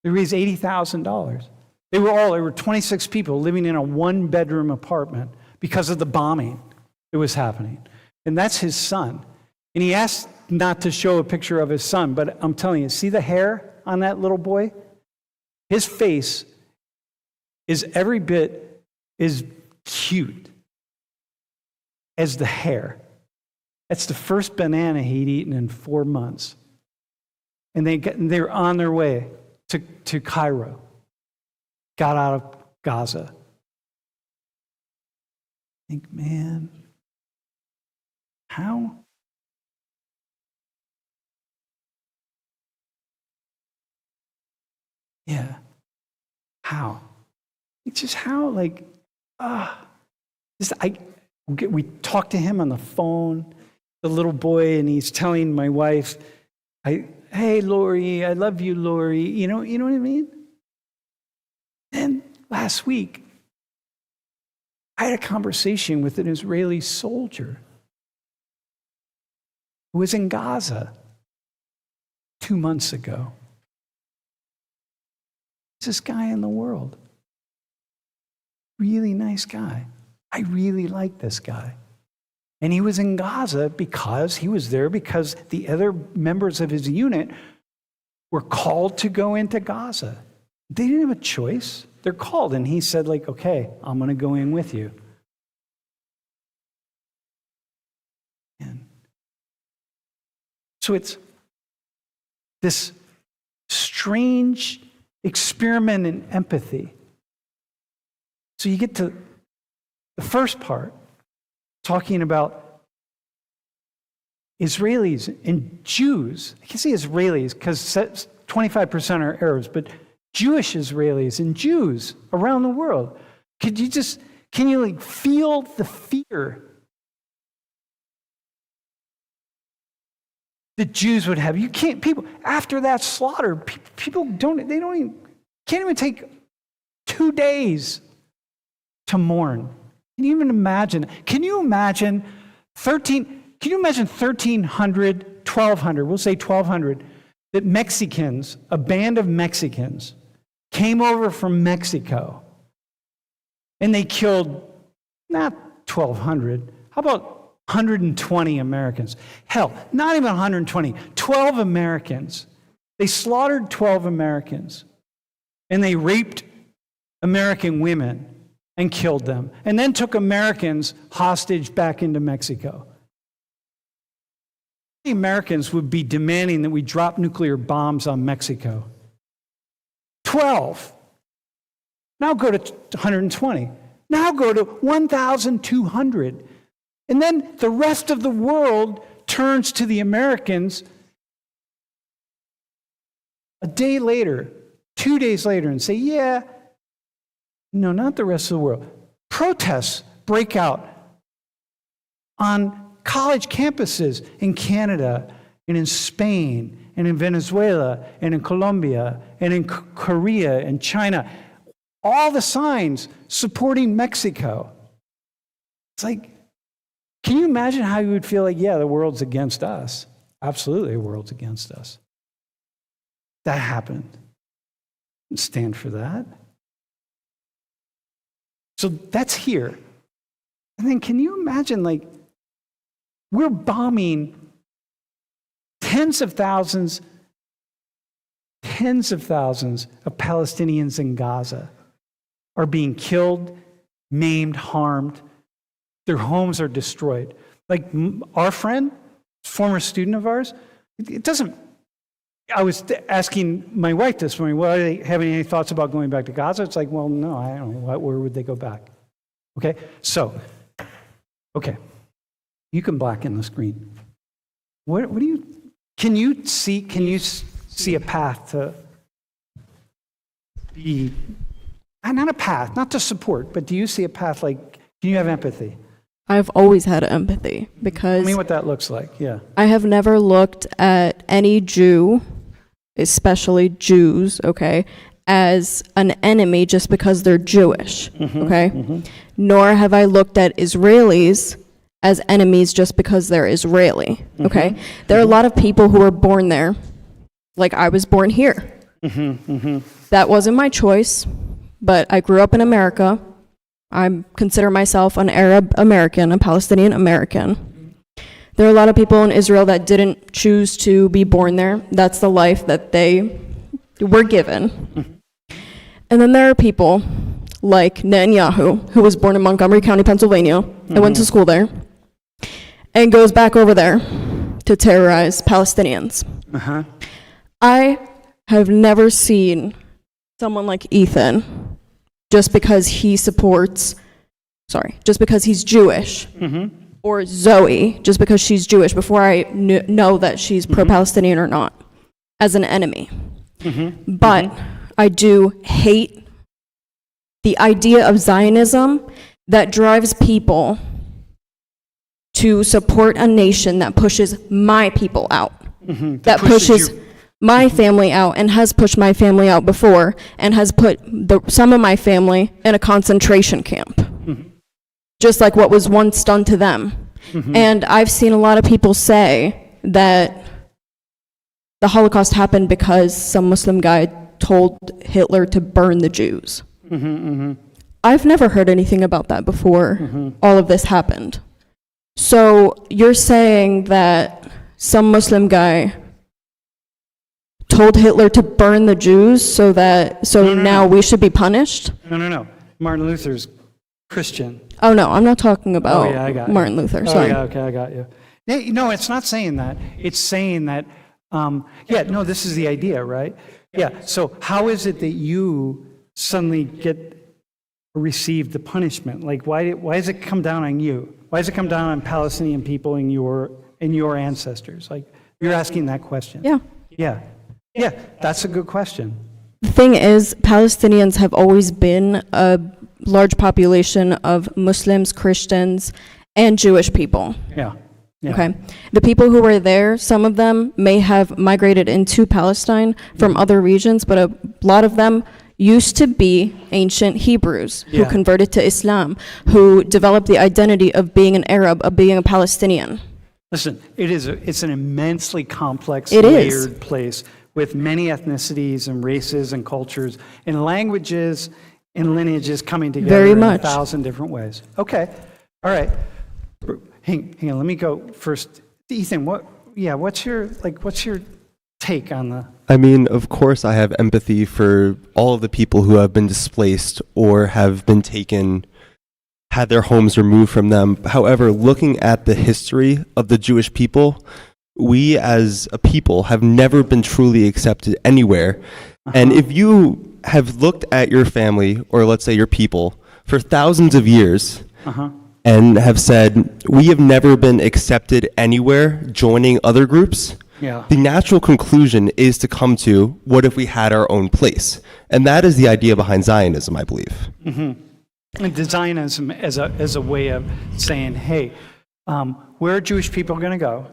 They raised $80,000. There were 26 people living in a one-bedroom apartment because of the bombing that was happening. And that's his son. And he asked not to show a picture of his son, but I'm telling you, see the hair on that little boy? His face is every bit as cute as the hair. That's the first banana he'd eaten in 4 months. And they're on their way to Cairo. Got out of Gaza. I think, man, how? Yeah. How? It's just how, like, we talked to him on the phone, the little boy, and he's telling my wife, hey, Lori, I love you, Lori. You know what I mean? Then last week, I had a conversation with an Israeli soldier who was in Gaza 2 months ago. This guy in the world. Really nice guy. I really like this guy. And he was in Gaza because the other members of his unit were called to go into Gaza. They didn't have a choice. They're called. And he said, like, okay, I'm going to go in with you. And so it's this strange experiment in empathy. So you get to the first part, talking about Israelis and Jews. I can say Israelis because 25% are Arabs, but Jewish Israelis and Jews around the world. Can you like feel the fear that Jews would have? You can't, people, after that slaughter, people can't even take 2 days to mourn. Can you even imagine? Can you imagine 1,300, 1,200, we'll say 1,200, that Mexicans, a band of Mexicans, came over from Mexico and they killed not 1,200, how about 120 Americans? Hell, not even 120, 12 Americans. They slaughtered 12 Americans and they raped American women and killed them, and then took Americans hostage back into Mexico. The Americans would be demanding that we drop nuclear bombs on Mexico. 12. Now go to 120. Now go to 1,200. And then the rest of the world turns to the Americans a day later, 2 days later, and say, yeah, no, not the rest of the world. Protests break out on college campuses in Canada and in Spain and in Venezuela and in Colombia and in Korea and China. All the signs supporting Mexico. It's like, can you imagine how you would feel like, yeah, the world's against us? Absolutely, the world's against us. That happened. Stand for that. So that's here. And then can you imagine, like, we're bombing tens of thousands of Palestinians in Gaza are being killed, maimed, harmed. Their homes are destroyed. Like our friend, former student of ours, it doesn't, I was asking my wife this morning, well, are they having any thoughts about going back to Gaza? It's like, well, no, I don't know. Where would they go back? Okay, so, okay, you can blacken the screen. What do you, can you see a path to be, not a path, not to support, but do you see a path, like, do you have empathy? I've always had empathy because Tell me what that looks like, yeah. I have never looked at any Jew, especially Jews, okay, as an enemy just because they're Jewish, okay? Nor have I looked at Israelis as enemies just because they're Israeli, okay? There are a lot of people who were born there, like I was born here. That wasn't my choice, but I grew up in America. I consider myself an Arab American, a Palestinian American. There are a lot of people in Israel that didn't choose to be born there. That's the life that they were given. And then there are people like Netanyahu, who was born in Montgomery County, Pennsylvania, and went to school there, and goes back over there to terrorize Palestinians. I have never seen someone like Ethan just because he supports, just because he's Jewish, or Zoe, just because she's Jewish, before I know that she's pro-Palestinian or not, as an enemy. But I do hate the idea of Zionism that drives people to support a nation that pushes my people out, that pushes my family out, and has pushed my family out before, and has put some of my family in a concentration camp, just like what was once done to them. And I've seen a lot of people say that the Holocaust happened because some Muslim guy told Hitler to burn the Jews. I've never heard anything about that before all of this happened. So you're saying that some Muslim guy told Hitler to burn the Jews so now we should be punished? No. Martin Luther's Christian. Oh no, I'm not talking about yeah, I got Martin you. Luther. Sorry. Okay, I got you. No, it's not saying that. It's saying that, this is the idea, right? Yeah, so how is it that you suddenly receive the punishment? Like, why does it come down on you? Why does it come down on Palestinian people and your ancestors? Like, you're asking that question. Yeah, that's a good question. The thing is, Palestinians have always been a large population of Muslims, Christians, and Jewish people. Yeah. Okay. The people who were there, some of them may have migrated into Palestine from other regions, but a lot of them used to be ancient Hebrews who converted to Islam, who developed the identity of being an Arab, of being a Palestinian. Listen, it's an immensely complex, layered place with many ethnicities and races and cultures and languages and lineages coming together Very in much. 1,000 different ways. Okay, all right. Hang on, let me go first. Ethan, what's your take on the... I mean, of course, I have empathy for all of the people who have been displaced or have been had their homes removed from them. However, looking at the history of the Jewish people, we as a people have never been truly accepted anywhere. And if you have looked at your family, or let's say your people, for thousands of years, and have said, we have never been accepted anywhere joining other groups, the natural conclusion is to come to, what if we had our own place? And that is the idea behind Zionism, I believe. And Zionism as a way of saying, hey, Where are Jewish people going to go?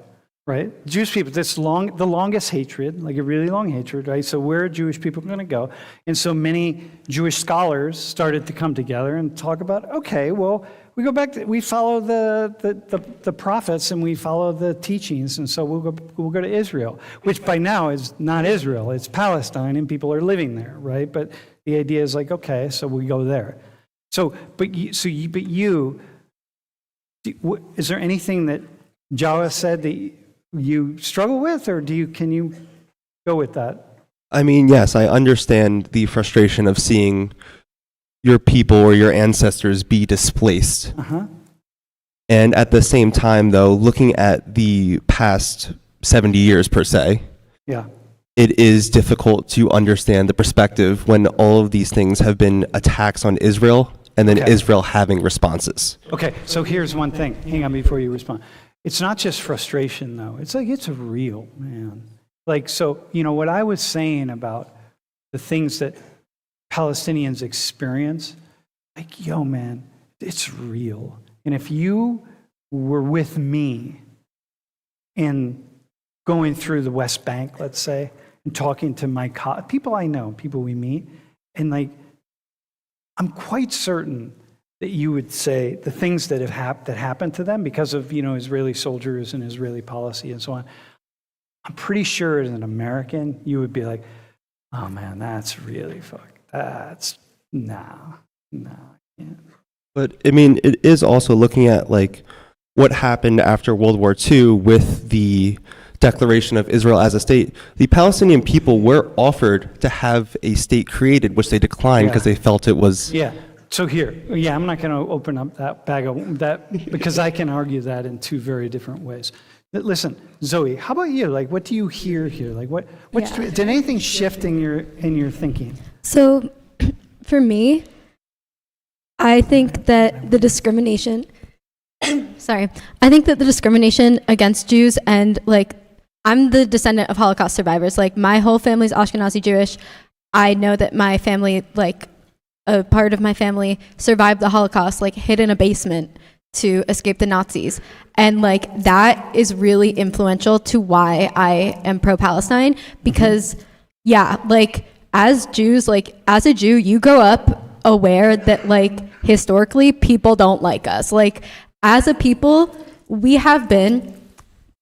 Right? Jewish people, the longest hatred, like a really long hatred, right? So where are Jewish people going to go? And so many Jewish scholars started to come together and talk about, okay, well, we go back we follow the prophets and we follow the teachings, and so we'll go to Israel, which by now is not Israel, it's Palestine, and people are living there, right? But the idea is like, okay, so we go there. Is there anything that Jawa said that you struggle with, or can you go with that? I mean, yes, I understand the frustration of seeing your people or your ancestors be displaced. Uh-huh. And at the same time, though, looking at the past 70 years per se, Yeah. it is difficult to understand the perspective when all of these things have been attacks on Israel and then Okay. Israel having responses. Okay, so here's one thing. Hang on before you respond. It's not just frustration, though. It's like, it's real, man. Like, so, what I was saying about the things that Palestinians experience, like, yo, man, it's real. And if you were with me in going through the West Bank, let's say, and talking to my people I know, people we meet, and like, I'm quite certain that you would say the things that that happened to them because of Israeli soldiers and Israeli policy and so on. I'm pretty sure as an American, you would be like, oh man, that's really no. Yeah. But I mean, it is also looking at like what happened after World War II with the declaration of Israel as a state. The Palestinian people were offered to have a state created, which they declined because they felt it was. Yeah. So here, I'm not going to open up that bag of that because I can argue that in two very different ways. But listen, Zoe, how about you? Like, what do you hear here? Like, did anything shift in your thinking? So, for me, I think that the discrimination, I think that the discrimination against Jews and like, I'm the descendant of Holocaust survivors. Like, my whole family's Ashkenazi Jewish. I know that my family, like, a part of my family survived the Holocaust, like, hid in a basement to escape the Nazis. And like, that is really influential to why I am pro-Palestine, because like, as Jews, like, as a Jew, you grow up aware that like, historically, people don't like us. Like, as a people, we have been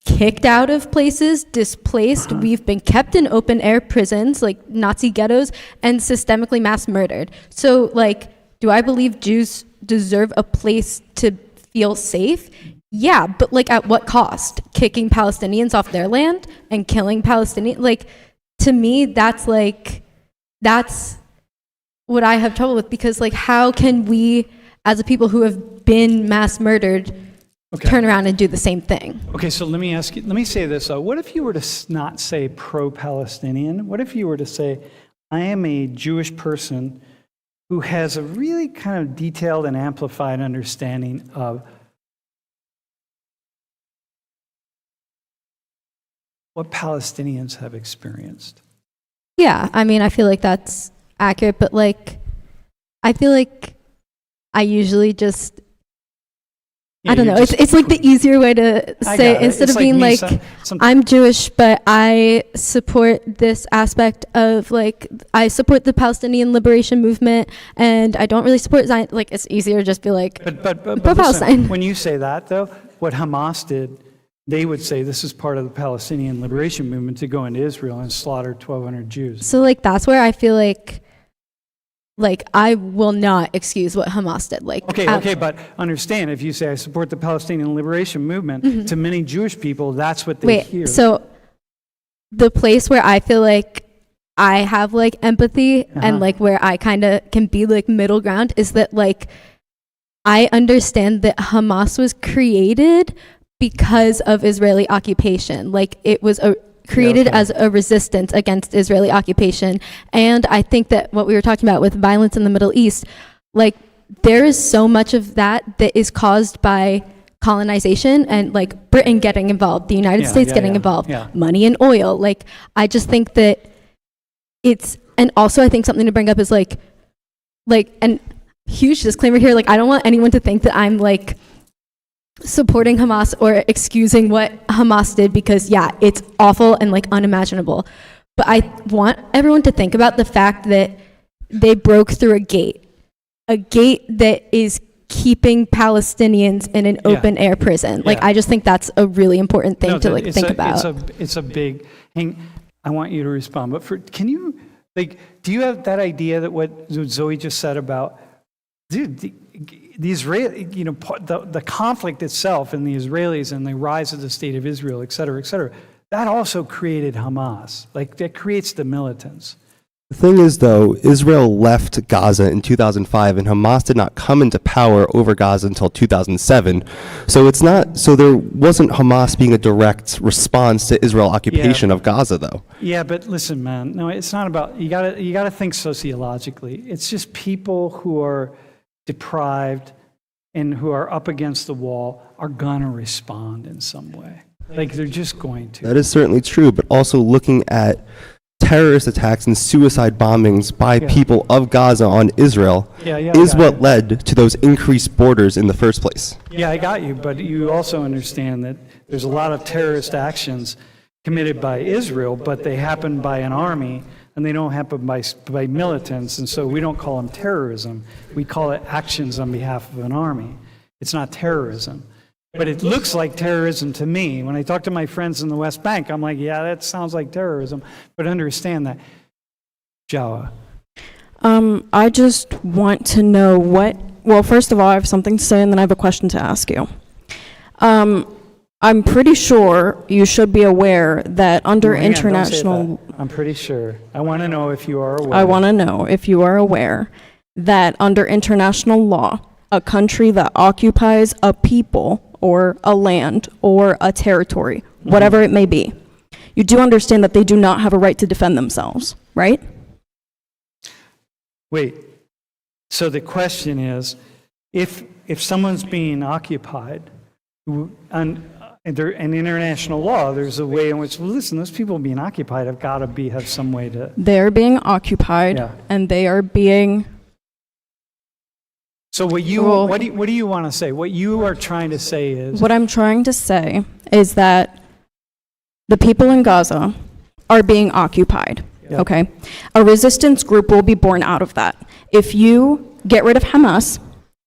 kicked out of places, displaced. We've been kept in open air prisons, like Nazi ghettos, and systemically mass murdered. So like, do I believe Jews deserve a place to feel safe? Yeah, but like, at what cost? Kicking Palestinians off their land and killing Palestinians? Like, to me, that's what I have trouble with, because like, how can we, as a people who have been mass murdered, turn around and do the same thing? Okay, so let me say this though. What if you were to not say pro-Palestinian? What if you were to say, I am a Jewish person who has a really kind of detailed and amplified understanding of what Palestinians have experienced? Yeah, I mean, I feel like that's accurate, but like, I feel like I usually just, I don't know. It's like the easier way to say, instead of being like, I'm Jewish, but I support this aspect of like, I support the Palestinian liberation movement, and I don't really support Zion. Like, it's easier to just be like, But pro-Palestine. listen, when you say that though, what Hamas did, they would say this is part of the Palestinian liberation movement to go into Israel and slaughter 1,200 Jews. So like, that's where I feel like I will not excuse what Hamas did. Like, Okay, but understand, if you say I support the Palestinian liberation movement, to many Jewish people, that's what they hear. So the place where I feel like I have like empathy and like where I kind of can be like middle ground is that like, I understand that Hamas was created because of Israeli occupation. Like, it was created as a resistance against Israeli occupation. And I think that what we were talking about with violence in the Middle East, like, there is so much of that is caused by colonization and like Britain getting involved, the United States getting involved, money and oil. Like, I just think that and also I think something to bring up is like, and huge disclaimer here, like, I don't want anyone to think that I'm like supporting Hamas or excusing what Hamas did because, yeah, it's awful and like unimaginable. But I want everyone to think about the fact that they broke through a gate that is keeping Palestinians in an open air prison. Like, Yeah. I just think that's a really important thing to like it's think a, about. It's a big thing. I want you to respond, but can you, like, do you have that idea that what Zoe just said about, dude, the Israeli, the conflict itself and the Israelis and the rise of the state of Israel, et cetera, that also created Hamas. Like, that creates the militants. The thing is, though, Israel left Gaza in 2005, and Hamas did not come into power over Gaza until 2007. So there wasn't Hamas being a direct response to Israel occupation of Gaza, though. Yeah, but listen, man, no, it's not about, you gotta think sociologically. It's just people who are deprived and who are up against the wall are gonna respond in some way. Like, they're just going to. That is certainly true, but also looking at terrorist attacks and suicide bombings by people of Gaza on Israel is what led to those increased borders in the first place. Yeah, I got you, but you also understand that there's a lot of terrorist actions committed by Israel, but they happen by an army, and they don't happen by militants, and so we don't call them terrorism. We call it actions on behalf of an army. It's not terrorism. But it looks like terrorism to me. When I talk to my friends in the West Bank, I'm like, yeah, that sounds like terrorism. But understand that. Jawa. I just want to know well, first of all, I have something to say, and then I have a question to ask you. I'm pretty sure you should be aware that under Hang on, don't say international... that. I'm pretty sure. I want to know if you are aware. I want to know if you are aware that under international law, a country that occupies a people or a land or a territory, whatever it may be, you do understand that they do not have a right to defend themselves, right? Wait. So the question is, if someone's being occupied, in international law, there's a way in which, well, listen, those people being occupied have got to have some way to... They're being occupied, and they are being... So what do you want to say? What you are trying to say is... What I'm trying to say is that the people in Gaza are being occupied, okay? A resistance group will be born out of that. If you get rid of Hamas,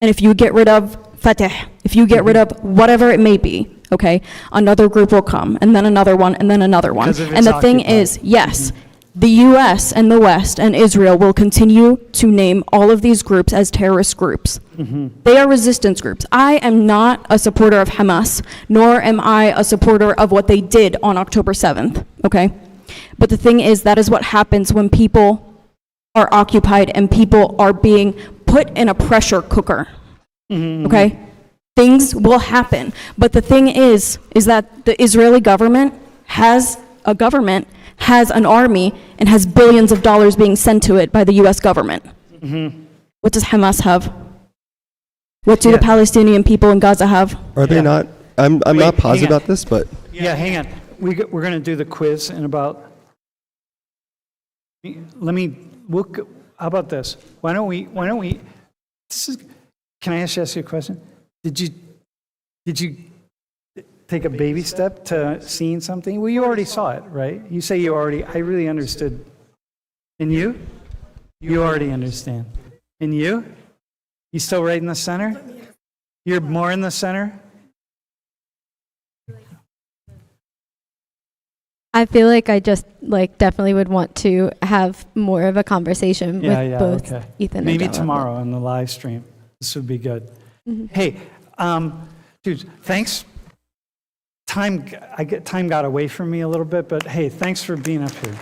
and if you get rid of Fatah, if you get rid of whatever it may be, okay, another group will come, and then another one, and then another one. And the thing is, yes, the U.S. and the West and Israel will continue to name all of these groups as terrorist groups. They are resistance groups. I am not a supporter of Hamas, nor am I a supporter of what they did on October 7th, okay? But the thing is, that is what happens when people are occupied and people are being put in a pressure cooker, okay? Things will happen. But the thing is that the Israeli government has an army and has billions of dollars being sent to it by the U.S. government. What does Hamas have? What do the Palestinian people in Gaza have? Are they not? I'm not positive about this, but... Yeah, hang on. We're going to do the quiz in about... how about this? Why don't we... Can I ask you a question? Did you take a baby step to seeing something? Well, you already saw it, right? You say I really understood. And you? You already understand. And you? You still right in the center? You're more in the center? I feel like I just definitely would want to have more of a conversation with both Ethan Maybe and Jawa. tomorrow on the live stream. This would be good. Hey, dude, thanks. Time got away from me a little bit, but hey, thanks for being up here.